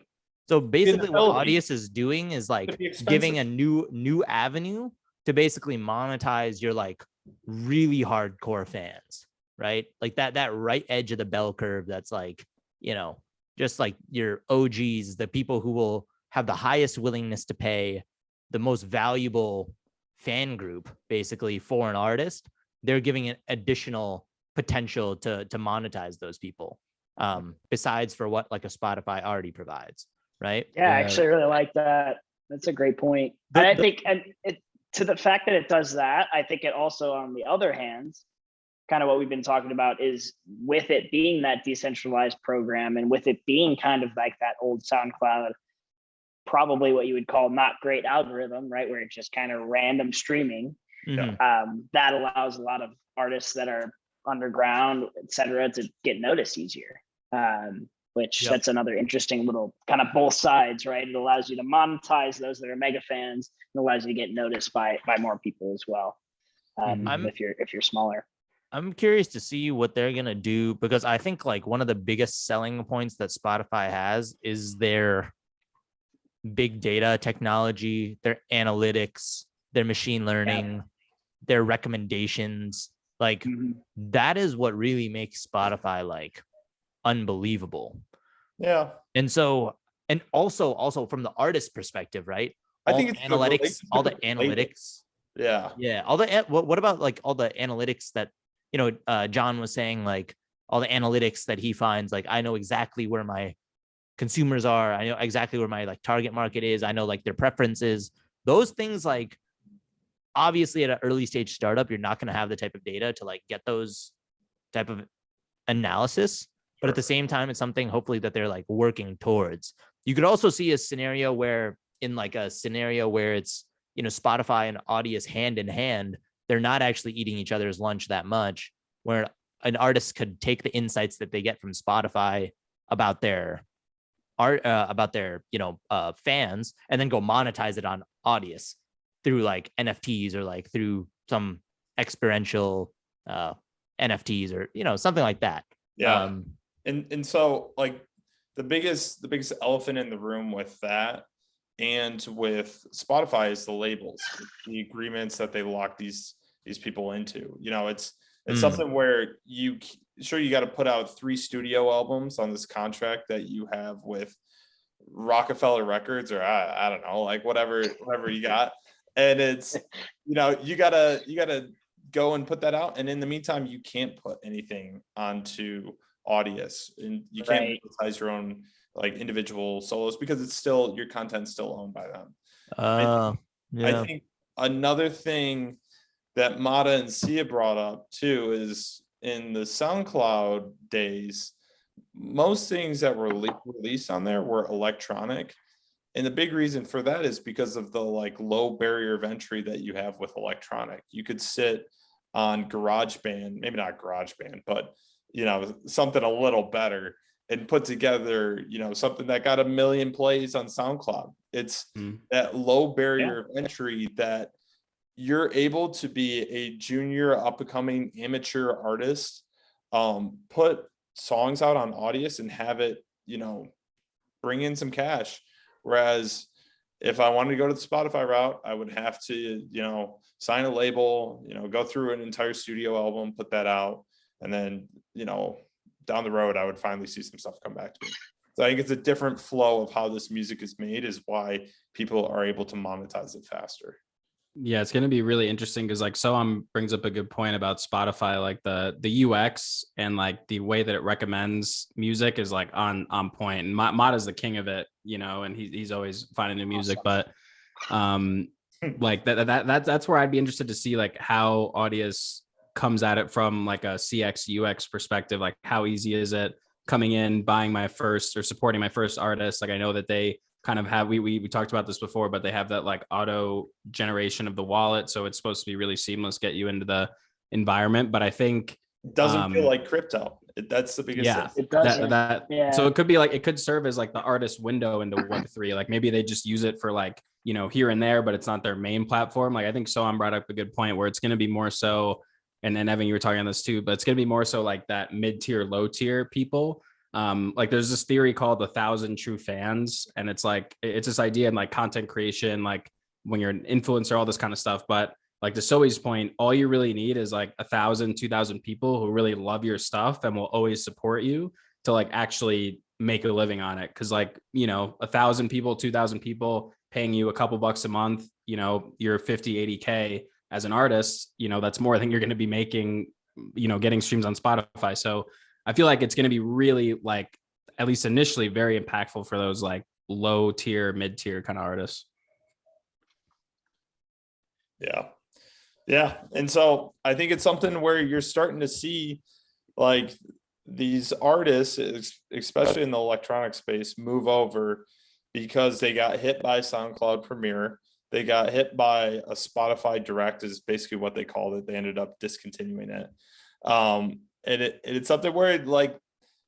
So basically what Audius is doing is like giving a new avenue to basically monetize your like really hardcore fans, right? Like that right edge of the bell curve that's like, you know, just like your OGs, the people who will have the highest willingness to pay, the most valuable fan group basically for an artist. They're giving it additional potential to monetize those people, besides for what like a Spotify already provides, right? Yeah, I actually really like that. That's a great point. And I think, and to the fact that it does that, I think it also, on the other hand, kind of what we've been talking about is with it being that decentralized program and with it being kind of like that old SoundCloud, probably what you would call not great algorithm, right? Where it's just kind of random streaming. That allows a lot of artists that are underground, et cetera, to get noticed easier. Which that's another interesting little kind of both sides, right? It allows you to monetize those that are mega fans, and allows you to get noticed by more people as well. If you're smaller. I'm curious to see what they're gonna do, because I think like one of the biggest selling points that Spotify has is their big data technology, their analytics, their machine learning, their recommendations. Like that is what really makes Spotify like unbelievable. Yeah. And so, and also from the artist perspective, right? I think it's analytics, all the analytics. Yeah. Yeah. All the, what about like all the analytics that, you know, John was saying, like all the analytics that he finds, like I know exactly where my consumers are. I know exactly where my like target market is. I know like their preferences, those things. Like obviously at an early stage startup, you're not going to have the type of data to like get those type of analysis. But at the same time, it's something hopefully that they're like working towards. You could also see a scenario where it's, you know, Spotify and Audius hand in hand, they're not actually eating each other's lunch that much, where an artist could take the insights that they get from Spotify about their art about their fans, and then go monetize it on Audius through like NFTs or like through some experiential NFTs or something like that. Yeah. And so like the biggest elephant in the room with that and with Spotify is the labels, the agreements that they lock these people into. It's something where you got to put out 3 studio albums on this contract that you have with Rockefeller Records, or I don't know, like whatever you got. And it's, you gotta go and put that out. And in the meantime, you can't put anything onto Audius, and you can't monetize your own like individual solos because it's still, your content's still owned by them. I think another thing that Mata and Sia brought up too is in the SoundCloud days, most things that were released on there were electronic. And the big reason for that is because of the like low barrier of entry that you have with electronic. You could sit on GarageBand, maybe not GarageBand, but something a little better, and put together, something that got 1 million plays on SoundCloud. It's that low barrier of entry that you're able to be a junior up and coming amateur artist, put songs out on Audius and have it, bring in some cash. Whereas if I wanted to go to the Spotify route, I would have to, sign a label, go through an entire studio album, put that out. And then, down the road, I would finally see some stuff come back to me. So I think it's a different flow of how this music is made is why people are able to monetize it faster. Yeah, it's going to be really interesting because like Soham brings up a good point about Spotify, like the UX and like the way that it recommends music is like on point. And Mod is the king of it, and he's always finding new music. But like that's where I'd be interested to see like how Audius comes at it from like a CX UX perspective. Like how easy is it coming in, buying my first or supporting my first artist? Like I know that they kind of have, we talked about this before, but they have that like auto generation of the wallet. So it's supposed to be really seamless, get you into the environment. But I think it doesn't feel like crypto. That's the biggest thing. It does. So it could be like, it could serve as like the artist window into Web3. Like maybe they just use it for like, here and there, but it's not their main platform. Like I think Soham brought up a good point where it's going to be more so, and then Evan, you were talking on this too, but it's going to be more so like that mid-tier, low-tier people. Like there's this theory called 1,000 true fans. And it's like, it's this idea in like content creation, like when you're an influencer, all this kind of stuff. But like to Zoe's point, all you really need is like 1,000, 2,000 people who really love your stuff and will always support you to like actually make a living on it. Cause like, 1,000 people, 2,000 people paying you a couple bucks a month, you're 50, 80K as an artist, that's more than you're going to be making, getting streams on Spotify. So I feel like it's going to be really like, at least initially, very impactful for those like low tier, mid tier kind of artists. Yeah. Yeah. And so I think it's something where you're starting to see like these artists, especially in the electronic space, move over because they got hit by SoundCloud Premiere. They got hit by a Spotify Direct is basically what they called it. They ended up discontinuing it. And it's something where like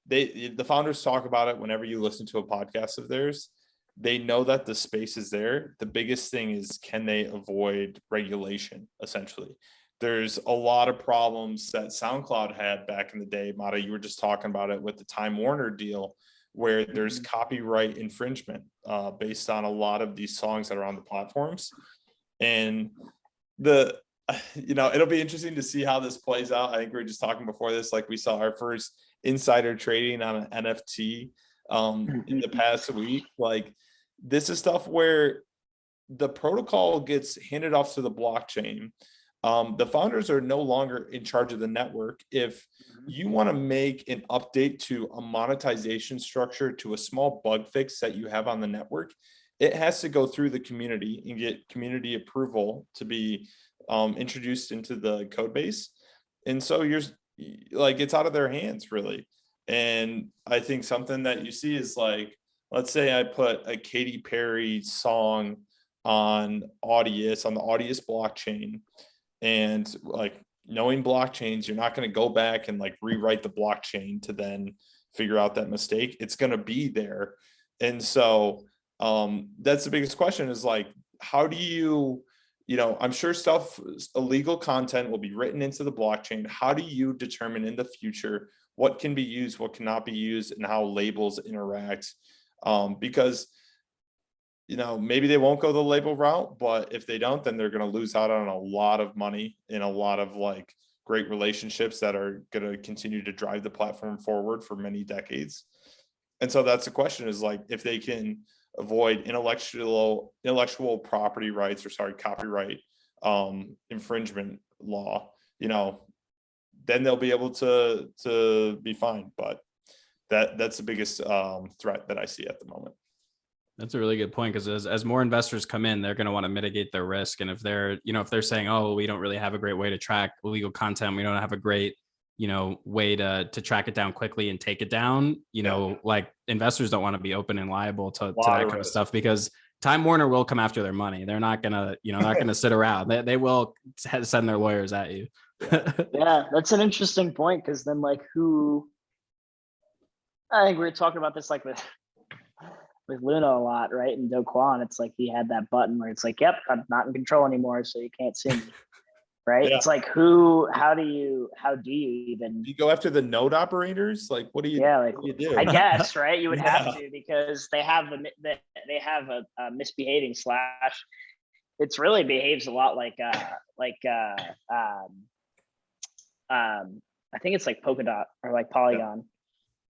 the founders talk about it whenever you listen to a podcast of theirs. They know that the space is there. The biggest thing is, can they avoid regulation? Essentially, there's a lot of problems that SoundCloud had back in the day. Mata, you were just talking about it with the Time Warner deal, where there's copyright infringement based on a lot of these songs that are on the platforms. And it'll be interesting to see how this plays out. I think we were just talking before this, like we saw our first insider trading on an NFT in the past week. Like this is stuff where the protocol gets handed off to the blockchain. The founders are no longer in charge of the network. If you want to make an update to a monetization structure to a small bug fix that you have on the network, it has to go through the community and get community approval to be introduced into the code base. And so you're like, it's out of their hands really. And I think something that you see is like, let's say I put a Katy Perry song on Audius, on the Audius blockchain. And like knowing blockchains, you're not going to go back and like rewrite the blockchain to then figure out that mistake. It's going to be there. And so that's the biggest question is like, how do you, I'm sure illegal content will be written into the blockchain. How do you determine in the future what can be used, what cannot be used, and how labels interact? Because, maybe they won't go the label route, but if they don't, then they're going to lose out on a lot of money and a lot of like great relationships that are going to continue to drive the platform forward for many decades. And so that's the question is like, if they can avoid intellectual property rights copyright infringement law, then they'll be able to be fine. But that's the biggest threat that I see at the moment. That's a really good point, because as more investors come in, they're going to want to mitigate their risk. And if they're saying, oh, we don't really have a great way to track illegal content, we don't have a great, way to track it down quickly and take it down, like investors don't want to be open and liable to that kind of stuff, because Time Warner will come after their money. They're not gonna, not gonna sit around. They will send their lawyers at you. Yeah, that's an interesting point, because then like I think we were talking about this like with Luna a lot, right? And Do Kwon, it's like he had that button where it's like, yep, I'm not in control anymore, so you can't see me. Right? Yeah. It's like how do you even you go after the node operators? Like what do you what do you do? I guess, right? You would have to, because they have a misbehaving slash. It's really behaves a lot like I think it's like Polkadot or like Polygon.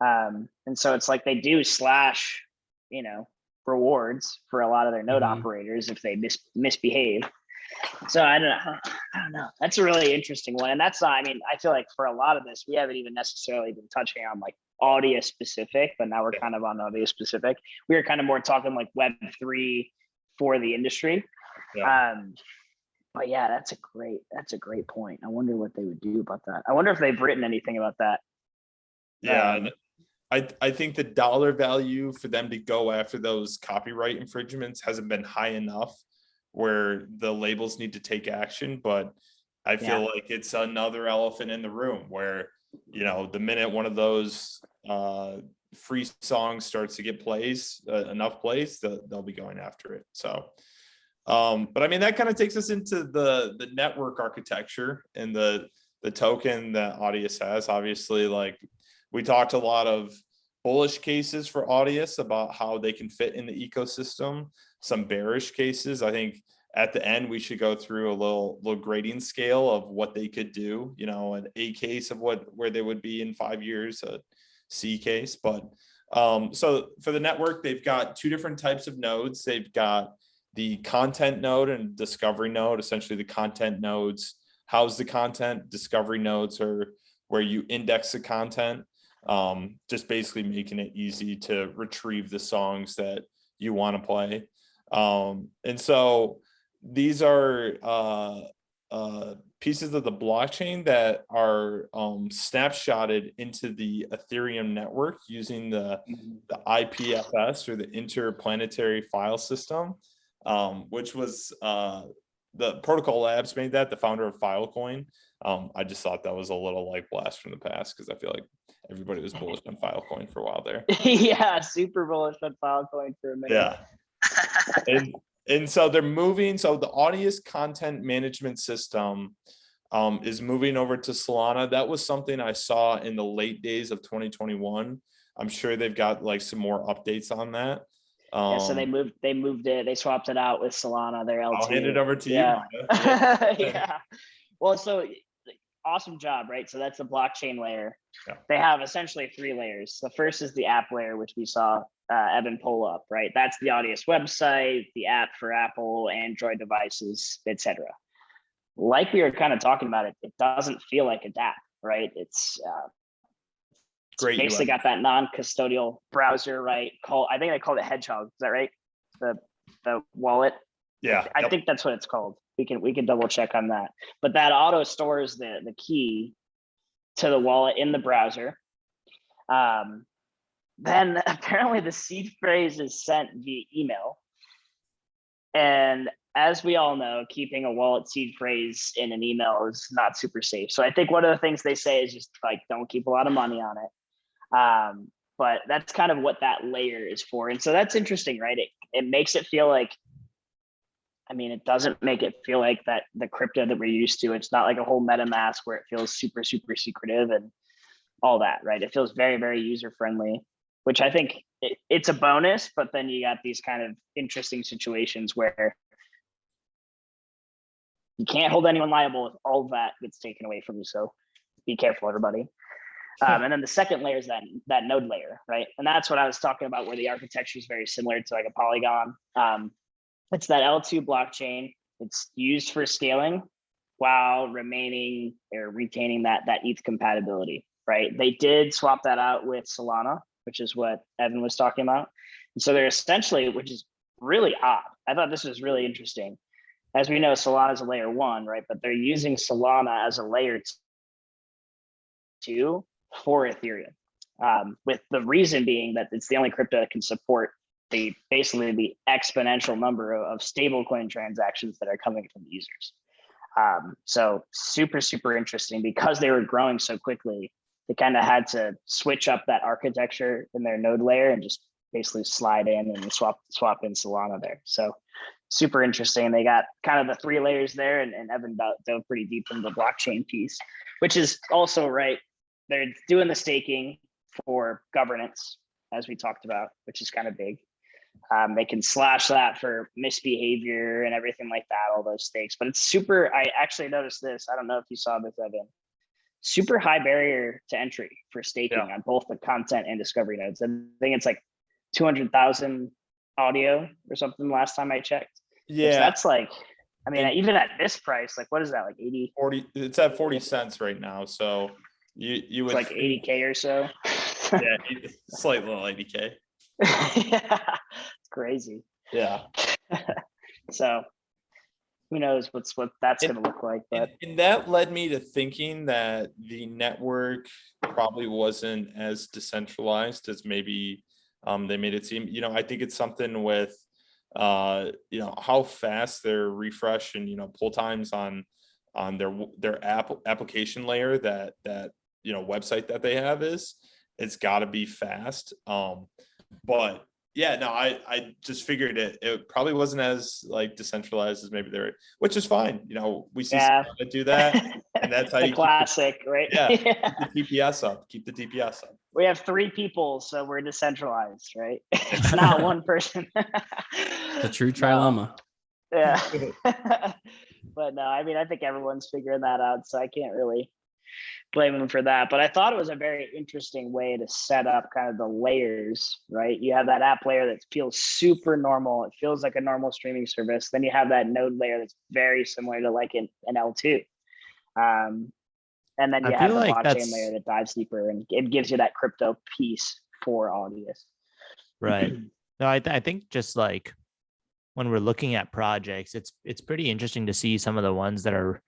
And so it's like they do slash, rewards for a lot of their node operators if they misbehave. So I don't know. That's a really interesting one. And that's not, I feel like for a lot of this, we haven't even necessarily been touching on like Audius specific, but now we're kind of on Audius specific. We were kind of more talking like Web3 for the industry. Yeah. But yeah, that's a great point. I wonder what they would do about that. I wonder if they've written anything about that. Yeah. I think the dollar value for them to go after those copyright infringements hasn't been high enough where the labels need to take action. But I feel like it's another elephant in the room where, the minute one of those free songs starts to get enough plays, they'll be going after it. So, but that kind of takes us into the network architecture and the token that Audius has. Obviously, like we talked a lot of bullish cases for Audius about how they can fit in the ecosystem, some bearish cases. I think at the end we should go through a little grading scale of what they could do, an A case of where they would be in 5 years, a C case. But so for the network, they've got two different types of nodes. They've got the content node and discovery node. Essentially the content nodes house the content. Discovery nodes are where you index the content. Just basically making it easy to retrieve the songs that you want to play. And so these are pieces of the blockchain that are snapshotted into the Ethereum network using the IPFS, or the Interplanetary File System, which was the Protocol Labs made that, the founder of Filecoin. I just thought that was a little like blast from the past, because I feel like everybody was bullish on Filecoin for a while there. Yeah, super bullish on Filecoin for a minute. Yeah. And so they're moving. So the Audius content management system is moving over to Solana. That was something I saw in the late days of 2021. I'm sure they've got like some more updates on that. So they moved it. They swapped it out with Solana. Their LT. I'll hand it over to you. Yeah. Well, so awesome job, right? So that's the blockchain layer. Yeah. They have essentially 3 layers. The first is the app layer, which we saw Evan pull up, right? That's the Audius website, the app for Apple, Android devices, etc. Like we were kind of talking about, it doesn't feel like a DApp, right? It's great. Basically got that non-custodial browser, right? I think they called it Hedgehog. Is that right? The wallet. Yeah. I think that's what it's called. We can double check on that. But that auto stores the key to the wallet in the browser. Then apparently the seed phrase is sent via email. And as we all know, keeping a wallet seed phrase in an email is not super safe. So I think one of the things they say is just like, don't keep a lot of money on it. but that's kind of what that layer is for. And so that's interesting, right? It makes it feel like, I mean, it doesn't make it feel like that the crypto that we're used to. It's not like a whole MetaMask where it feels super, super secretive and all that, right? It feels very, very user friendly, which I think it's a bonus, but then you got these kind of interesting situations where you can't hold anyone liable if all of that gets taken away from you. So be careful, everybody. And then the second layer is that node layer, right? And that's what I was talking about, where the architecture is very similar to like a Polygon. It's that L2 blockchain. It's used for scaling while remaining or retaining that ETH compatibility, right? They did swap that out with Solana, which is what Evan was talking about. And so they're essentially, which is really odd. I thought this was really interesting. As we know, Solana is a layer 1, right? But they're using Solana as a layer 2 for Ethereum, with the reason being that it's the only crypto that can support basically the exponential number of stablecoin transactions that are coming from users. So super, super interesting, because they were growing so quickly. They kind of had to switch up that architecture in their node layer and just basically slide in and swap in Solana there. So super interesting. They got kind of the 3 layers there, and Evan dove pretty deep into the blockchain piece, which is also right. They're doing the staking for governance, as we talked about, which is kind of big. They can slash that for misbehavior and everything like that, all those stakes. But it's super, I actually noticed this. I don't know if you saw this, Evan. Super high barrier to entry for staking on both the content and discovery nodes. I think it's like 200,000 audio or something last time I checked. Yeah. That's like, I mean, even at this price, like what is that, like 80? 40, it's at 40 cents right now. So you would like 80K or so. Yeah, slight little 80K. Yeah, it's crazy. Yeah. So who knows what that's going to look like, but and that led me to thinking that the network probably wasn't as decentralized as maybe they made it seem. I think it's something with how fast their refresh and pull times on their application layer, that website that they have it's got to be fast. But yeah, no, I just figured it probably wasn't as like decentralized as maybe they're, which is fine. We see someone that do that, and that's how the you classic, right? Keep the TPS up. Keep the TPS up. We have 3 people, so we're decentralized, right? It's not one person. The true trilemma. Yeah. But no, I mean, I think everyone's figuring that out, so I can't really blame them for that. But I thought it was a very interesting way to set up kind of the layers, right? You have that app layer that feels super normal. It feels like a normal streaming service. Then you have that node layer that's very similar to like an L2. And then you have the blockchain layer that dives deeper, and it gives you that crypto piece for Audius. Right. No, I think just like when we're looking at projects, it's pretty interesting to see some of the ones that are,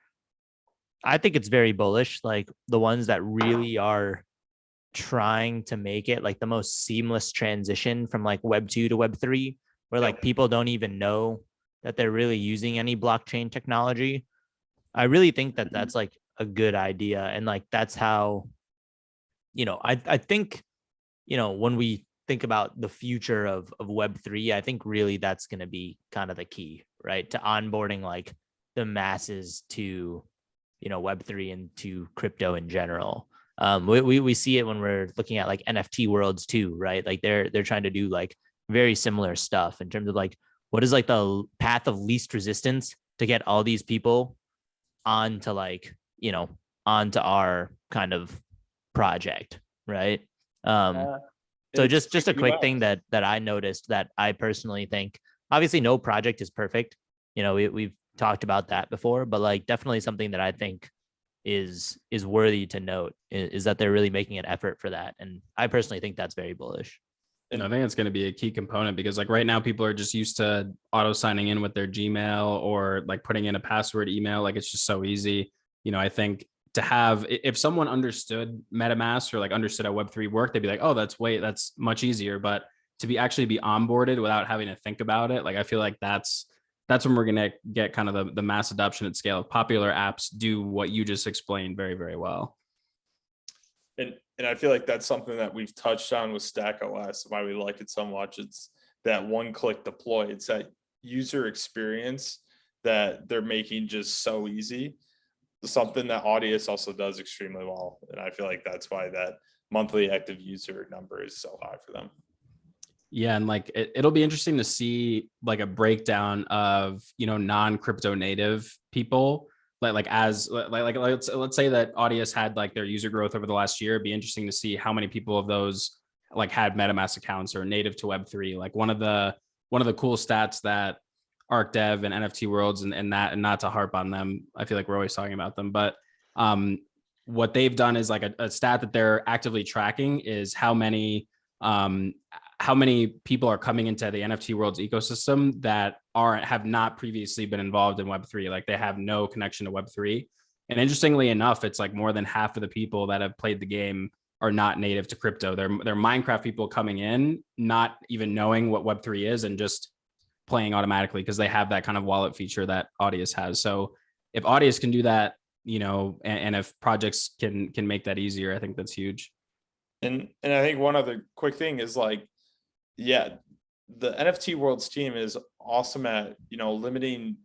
I think it's very bullish, like the ones that really are trying to make it like the most seamless transition from like Web 2 to Web 3, where like people don't even know that they're really using any blockchain technology. I really think that that's like a good idea. And like, that's how, I think, when we think about the future of Web 3, I think really that's going to be kind of the key, right? To onboarding like the masses to, Web 3 and to crypto in general. We see it when we're looking at like NFT worlds too, right? Like they're trying to do like very similar stuff in terms of like, what is like the path of least resistance to get all these people onto like, onto our kind of project, right? So just a quick thing that I noticed that I personally think, obviously no project is perfect. We've talked about that before, but like definitely something that I think is worthy to note is that they're really making an effort for that. And I personally think that's very bullish. And I think it's going to be a key component, because like right now people are just used to auto signing in with their Gmail or like putting in a password email. Like it's just so easy. I think to have, if someone understood MetaMask or like understood how Web3 worked, they'd be like, oh, that's much easier. But to be actually be onboarded without having to think about it, like I feel like that's when we're going to get kind of the mass adoption at scale. Popular apps do what you just explained very, very well. And I feel like that's something that we've touched on with Stack OS, why we like it so much. It's that one-click deploy. It's that user experience that they're making just so easy. Something that Audius also does extremely well. And I feel like that's why that monthly active user number is so high for them. Yeah, and like it'll be interesting to see like a breakdown of, you know, non-crypto native people. Let's say that Audius had like their user growth over the last year. It'd be interesting to see how many people of those like had MetaMask accounts or native to Web3. Like one of the cool stats that ArcDev and NFT Worlds and not to harp on them, I feel like we're always talking about them, but what they've done is like a stat that they're actively tracking is how many people are coming into the NFT Worlds ecosystem that have not previously been involved in Web3. Like they have no connection to Web3. And interestingly enough, it's like more than half of the people that have played the game are not native to crypto. They're Minecraft people coming in, not even knowing what Web3 is and just playing automatically because they have that kind of wallet feature that Audius has. So if Audius can do that, you know, and if projects can make that easier, I think that's huge. And I think one other quick thing is like, yeah, the NFT Worlds team is awesome at, you know, limiting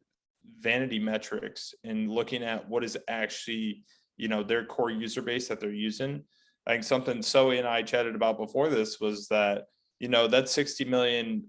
vanity metrics and looking at what is actually, you know, their core user base that they're using. I think something Zoe and I chatted about before this was that, you know, that 60 million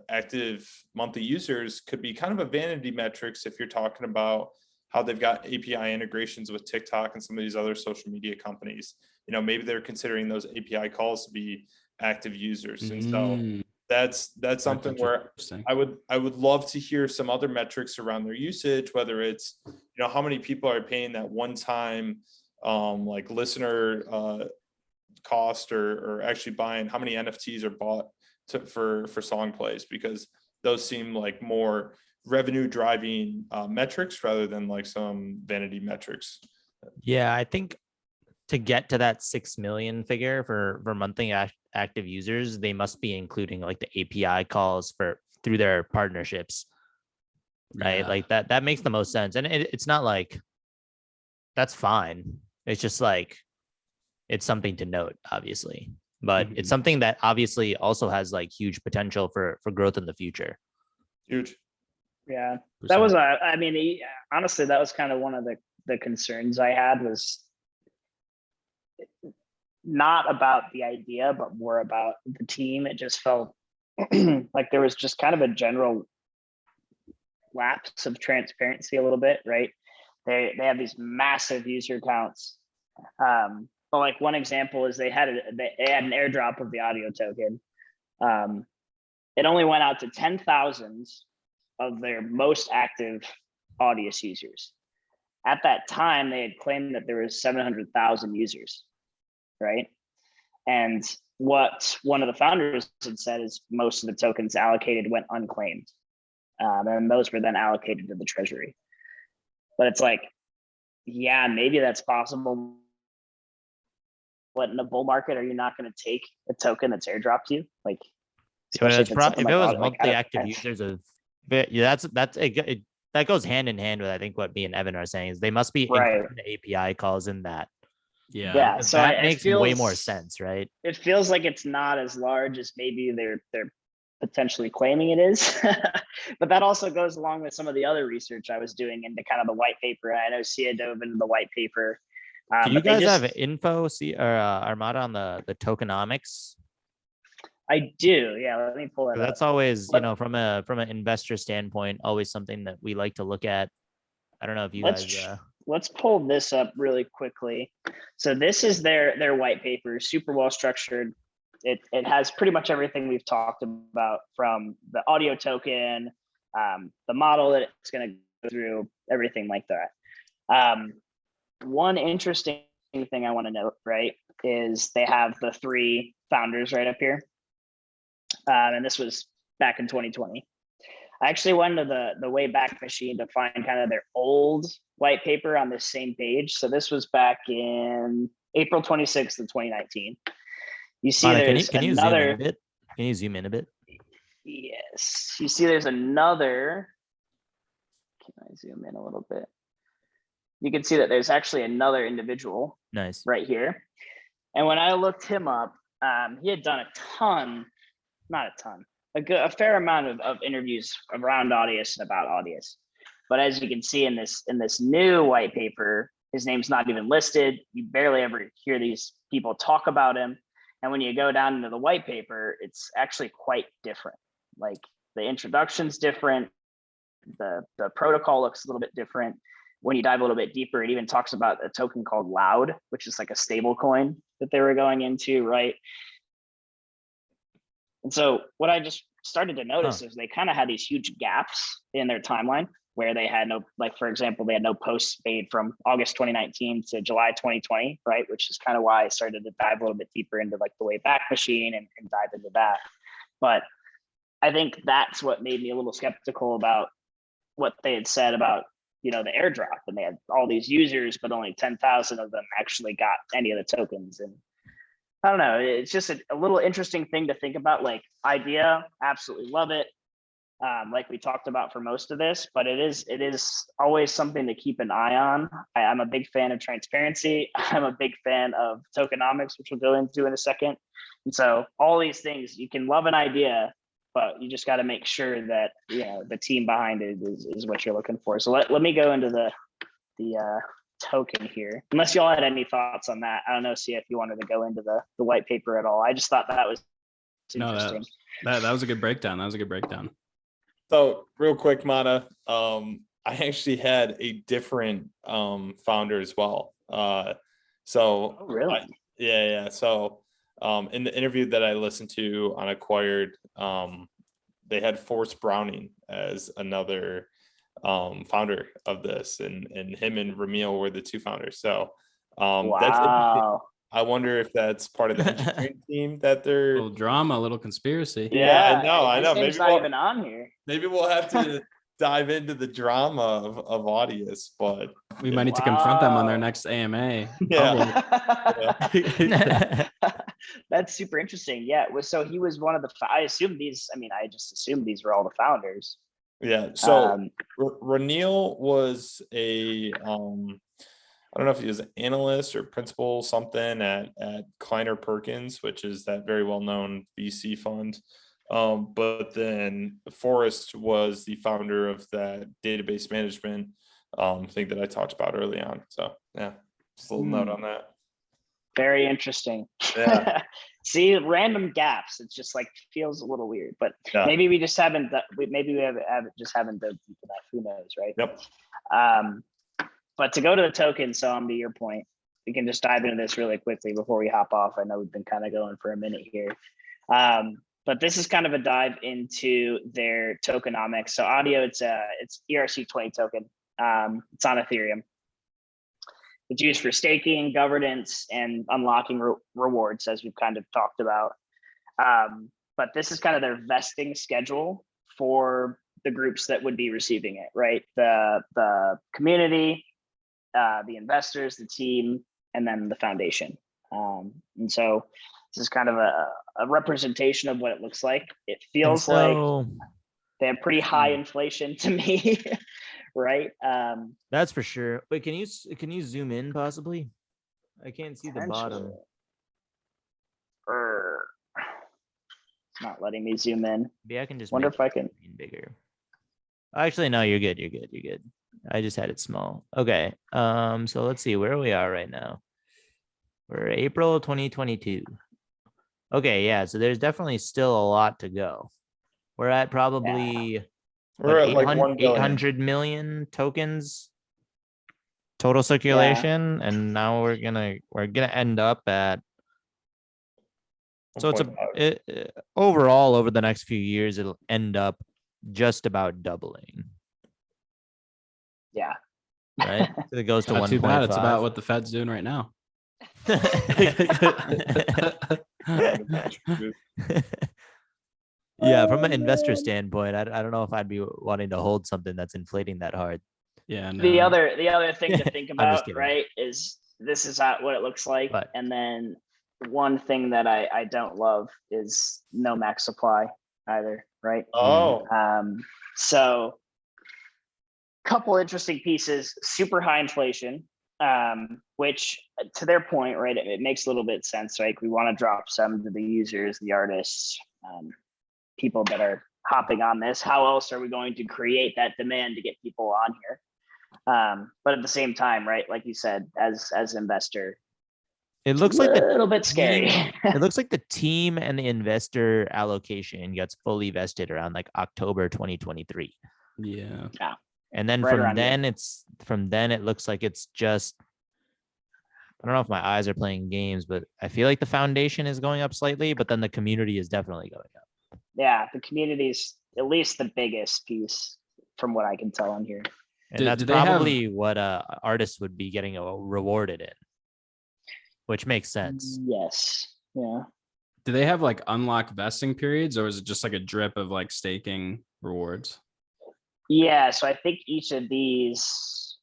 active monthly users could be kind of a vanity metrics if you're talking about how they've got API integrations with TikTok and some of these other social media companies. You know, maybe they're considering those API calls to be active users. And so that's something where I would love to hear some other metrics around their usage, whether it's, you know, how many people are paying that one time like listener cost or actually buying, how many NFTs are bought for song plays, because those seem like more revenue driving metrics rather than like some vanity metrics. Yeah, I think to get to that 6 million figure for monthly active users, they must be including like the API calls through their partnerships, right? Yeah. Like that makes the most sense. And it's not like that's fine. It's just like it's something to note, obviously, but it's something that obviously also has like huge potential for growth in the future. Huge. Yeah, that was, I mean, honestly, that was kind of one of the concerns I had, was not about the idea, but more about the team. It just felt like there was just kind of a general lapse of transparency a little bit, right? They have these massive user counts. But like one example is they had an airdrop of the audio token. It only went out to 10,000 of their most active Audius users. At that time, they had claimed that there was 700,000 users, right? And what one of the founders had said is most of the tokens allocated went unclaimed. And those were then allocated to the treasury. But it's like, yeah, maybe that's possible. But in a bull market, are you not going to take a token that's airdropped to you? Like, if it was monthly active users of, yeah, that goes hand in hand with, I think, what me and Evan are saying is they must be including the API calls in that. Yeah. So that makes way more sense, right? It feels like it's not as large as maybe they're potentially claiming it is. But that also goes along with some of the other research I was doing into kind of the white paper. I know Sia dove into the white paper. Do you guys have info, Armada, on the tokenomics? I do. Yeah, let me pull that up. That's always, you know, from an investor standpoint, always something that we like to look at. I don't know if you guys. Let's pull this up really quickly. So this is their white paper, super well structured. It has pretty much everything we've talked about, from the audio token, the model that it's going to go through, everything like that. One interesting thing I want to note, right, is they have the 3 founders right up here. And this was back in 2020. I actually went to the Wayback Machine to find kind of their old white paper on this same page. So this was back in April 26th of 2019. You see, there's can you zoom in a bit? Can you zoom in a bit? Yes. You see, there's another. Can I zoom in a little bit? You can see that there's actually another individual. Nice. Right here. And when I looked him up, he had done a fair amount of interviews around Audius and about Audius. But as you can see in this new white paper, his name's not even listed. You barely ever hear these people talk about him. And when you go down into the white paper, it's actually quite different. Like the introduction's different. The protocol looks a little bit different. When you dive a little bit deeper, it even talks about a token called Loud, which is like a stable coin that they were going into, right? And so what I just started to notice is they kind of had these huge gaps in their timeline where they had no, like, for example, they had no posts made from August 2019 to July 2020, right? Which is kind of why I started to dive a little bit deeper into like the Wayback Machine and dive into that. But I think that's what made me a little skeptical about what they had said about, you know, the airdrop, and they had all these users, but only 10,000 of them actually got any of the tokens. And I don't know, it's just a little interesting thing to think about. Like, idea, absolutely love it. Like we talked about for most of this, but it is always something to keep an eye on. I'm a big fan of transparency. I'm a big fan of tokenomics, which we'll go into in a second. And so all these things, you can love an idea, but you just got to make sure that, you know, the team behind it is what you're looking for. So let me go into the token here, unless y'all had any thoughts on that. I don't know, see if you wanted to go into the white paper at all. I just thought that was interesting. No, that was a good breakdown. That was a good breakdown. So real quick, Mana, I actually had a different founder as well. So really? Yeah. So in the interview that I listened to on Acquired, they had Forrest Browning as another founder of this, and him and Ramil were the two founders. So that's interesting. I wonder if that's part of the engineering team that they're a little drama, a little conspiracy. Yeah, I know. Maybe not even on here. Maybe we'll have to dive into the drama of Audius, but we might need to confront them on their next AMA. Yeah. That's super interesting. Yeah. So he was one of the, I just assumed these were all the founders. Yeah. So Ranil was I don't know if he was an analyst or principal something at Kleiner Perkins, which is that very well-known VC fund. But then Forrest was the founder of that database management thing that I talked about early on. So yeah, just a little note on that. Very interesting. Yeah. See, random gaps. It's just like feels a little weird, but maybe we just haven't. Maybe we just haven't done deep enough. Who knows, right? Yep. But to go to the token, so to your point, we can just dive into this really quickly before we hop off. I know we've been kind of going for a minute here. But this is kind of a dive into their tokenomics. So Audio, it's ERC20 token. It's on Ethereum. It's used for staking, governance, and unlocking rewards, as we've kind of talked about. But this is kind of their vesting schedule for the groups that would be receiving it, right? The community, the investors, the team, and then the foundation. And so this is kind of a representation of what it looks like. It feels like they have pretty high inflation to me, right? That's for sure. Wait, can you zoom in possibly? I can't see the bottom. It's not letting me zoom in. Maybe I can just wonder if I can bigger. Actually, no, you're good. You're good. I just had it small. Okay. So let's see where we are right now. We're April 2022. Okay, yeah. So there's definitely still a lot to go. We're at probably we're at like 800 million tokens total circulation, and now we're gonna end up at. So overall over the next few years, it'll end up just about doubling. Yeah. Right. So it goes to 1.5. Not too bad. It's about what the Fed's doing right now. Yeah, from an investor standpoint, I don't know if I'd be wanting to hold something that's inflating that hard. Yeah. No. The other thing to think about, right, is this is what it looks like, but, and then one thing that I don't love is no max supply either, right? So couple interesting pieces. Super high inflation, Which to their point, right, it makes a little bit sense. Like we want to drop some to the users, the artists, people that are hopping on this. How else are we going to create that demand to get people on here? But at the same time, right, like you said, as an investor, It looks like a the little bit scary. it looks like the team and the investor allocation gets fully vested around like October 2023. Yeah. And then Right from around here. then it looks like it's just, I don't know if my eyes are playing games, but I feel like the foundation is going up slightly, but then the community is definitely going up. Yeah, the community's at least the biggest piece from what I can tell on here. And that's do they have- probably what artists would be getting rewarded in, which makes sense. Yes. Yeah. Do they have like unlock vesting periods, or is it just like a drip of like staking rewards? Yeah. So I think each of these.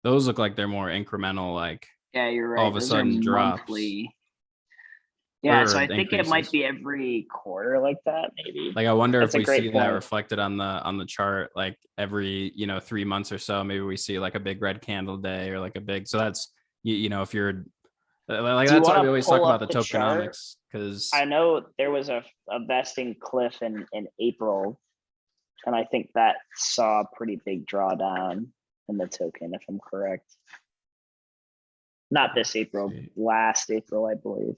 Those look like they're more incremental, like Yeah, you're right. all of a Those are sudden drops. monthly. Yeah, so or I think it might increases. be every quarter like that, maybe. Like I wonder That's if a we great see that point. reflected on the chart, like every 3 months or so, maybe we see like a big red candle day or like a big. So that's if you're like Do you that's why wanna we always talk pull about up the the chart? tokenomics, because I know there was a vesting cliff in April, and I think that saw a pretty big drawdown in the token, if I'm correct. Not this April, see. last April, I believe.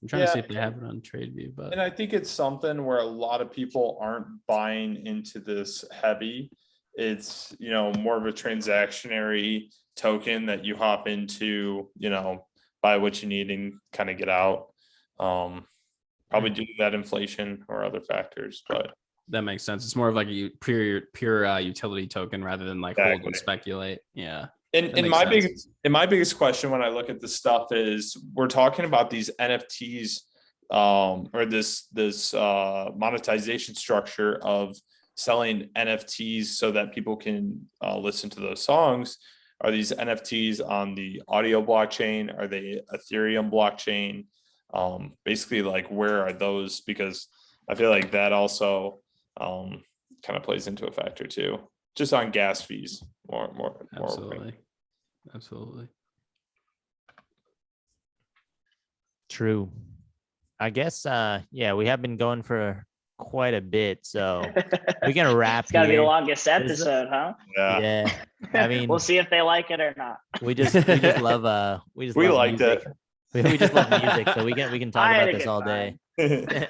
I'm trying to see Yeah. if they have it on TradeView, but And I think it's something where a lot of people aren't buying into this heavy. It's, more of a transactionary token that you hop into, buy what you need and kind of get out. Probably due to that inflation or other factors, but that makes sense. It's more of like a pure utility token rather than like hold Exactly. and speculate. Yeah. And, That and makes my biggest question when I look at this stuff is we're talking about these NFTs, or this monetization structure of selling NFTs so that people can listen to those songs. Are these NFTs on the audio blockchain? Are they Ethereum blockchain? Basically, like, where are those? Because I feel like that also kind of plays into a factor too, just on gas fees more. Absolutely. True. I guess we have been going for quite a bit, so we can wrap It's gotta be the here. longest Is it? episode, huh? Yeah. I mean, We'll see if they like it or not. we just love We love like music. We just love music, so we can talk I had about a this good all time. day.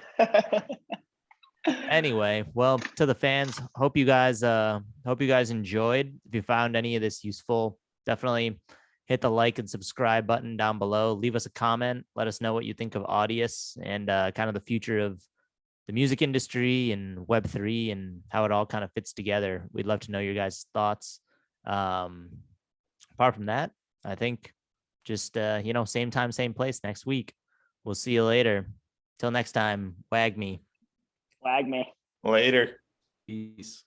Anyway, well, to the fans, hope you guys enjoyed. If you found any of this useful, definitely hit the like and subscribe button down below. Leave us a comment. Let us know what you think of Audius and kind of the future of the music industry and Web3 and how it all kind of fits together. We'd love to know your guys' thoughts. Apart from that, I think just same time, same place next week. We'll see you later. Till next time, wag me. Wag me. Later. Peace.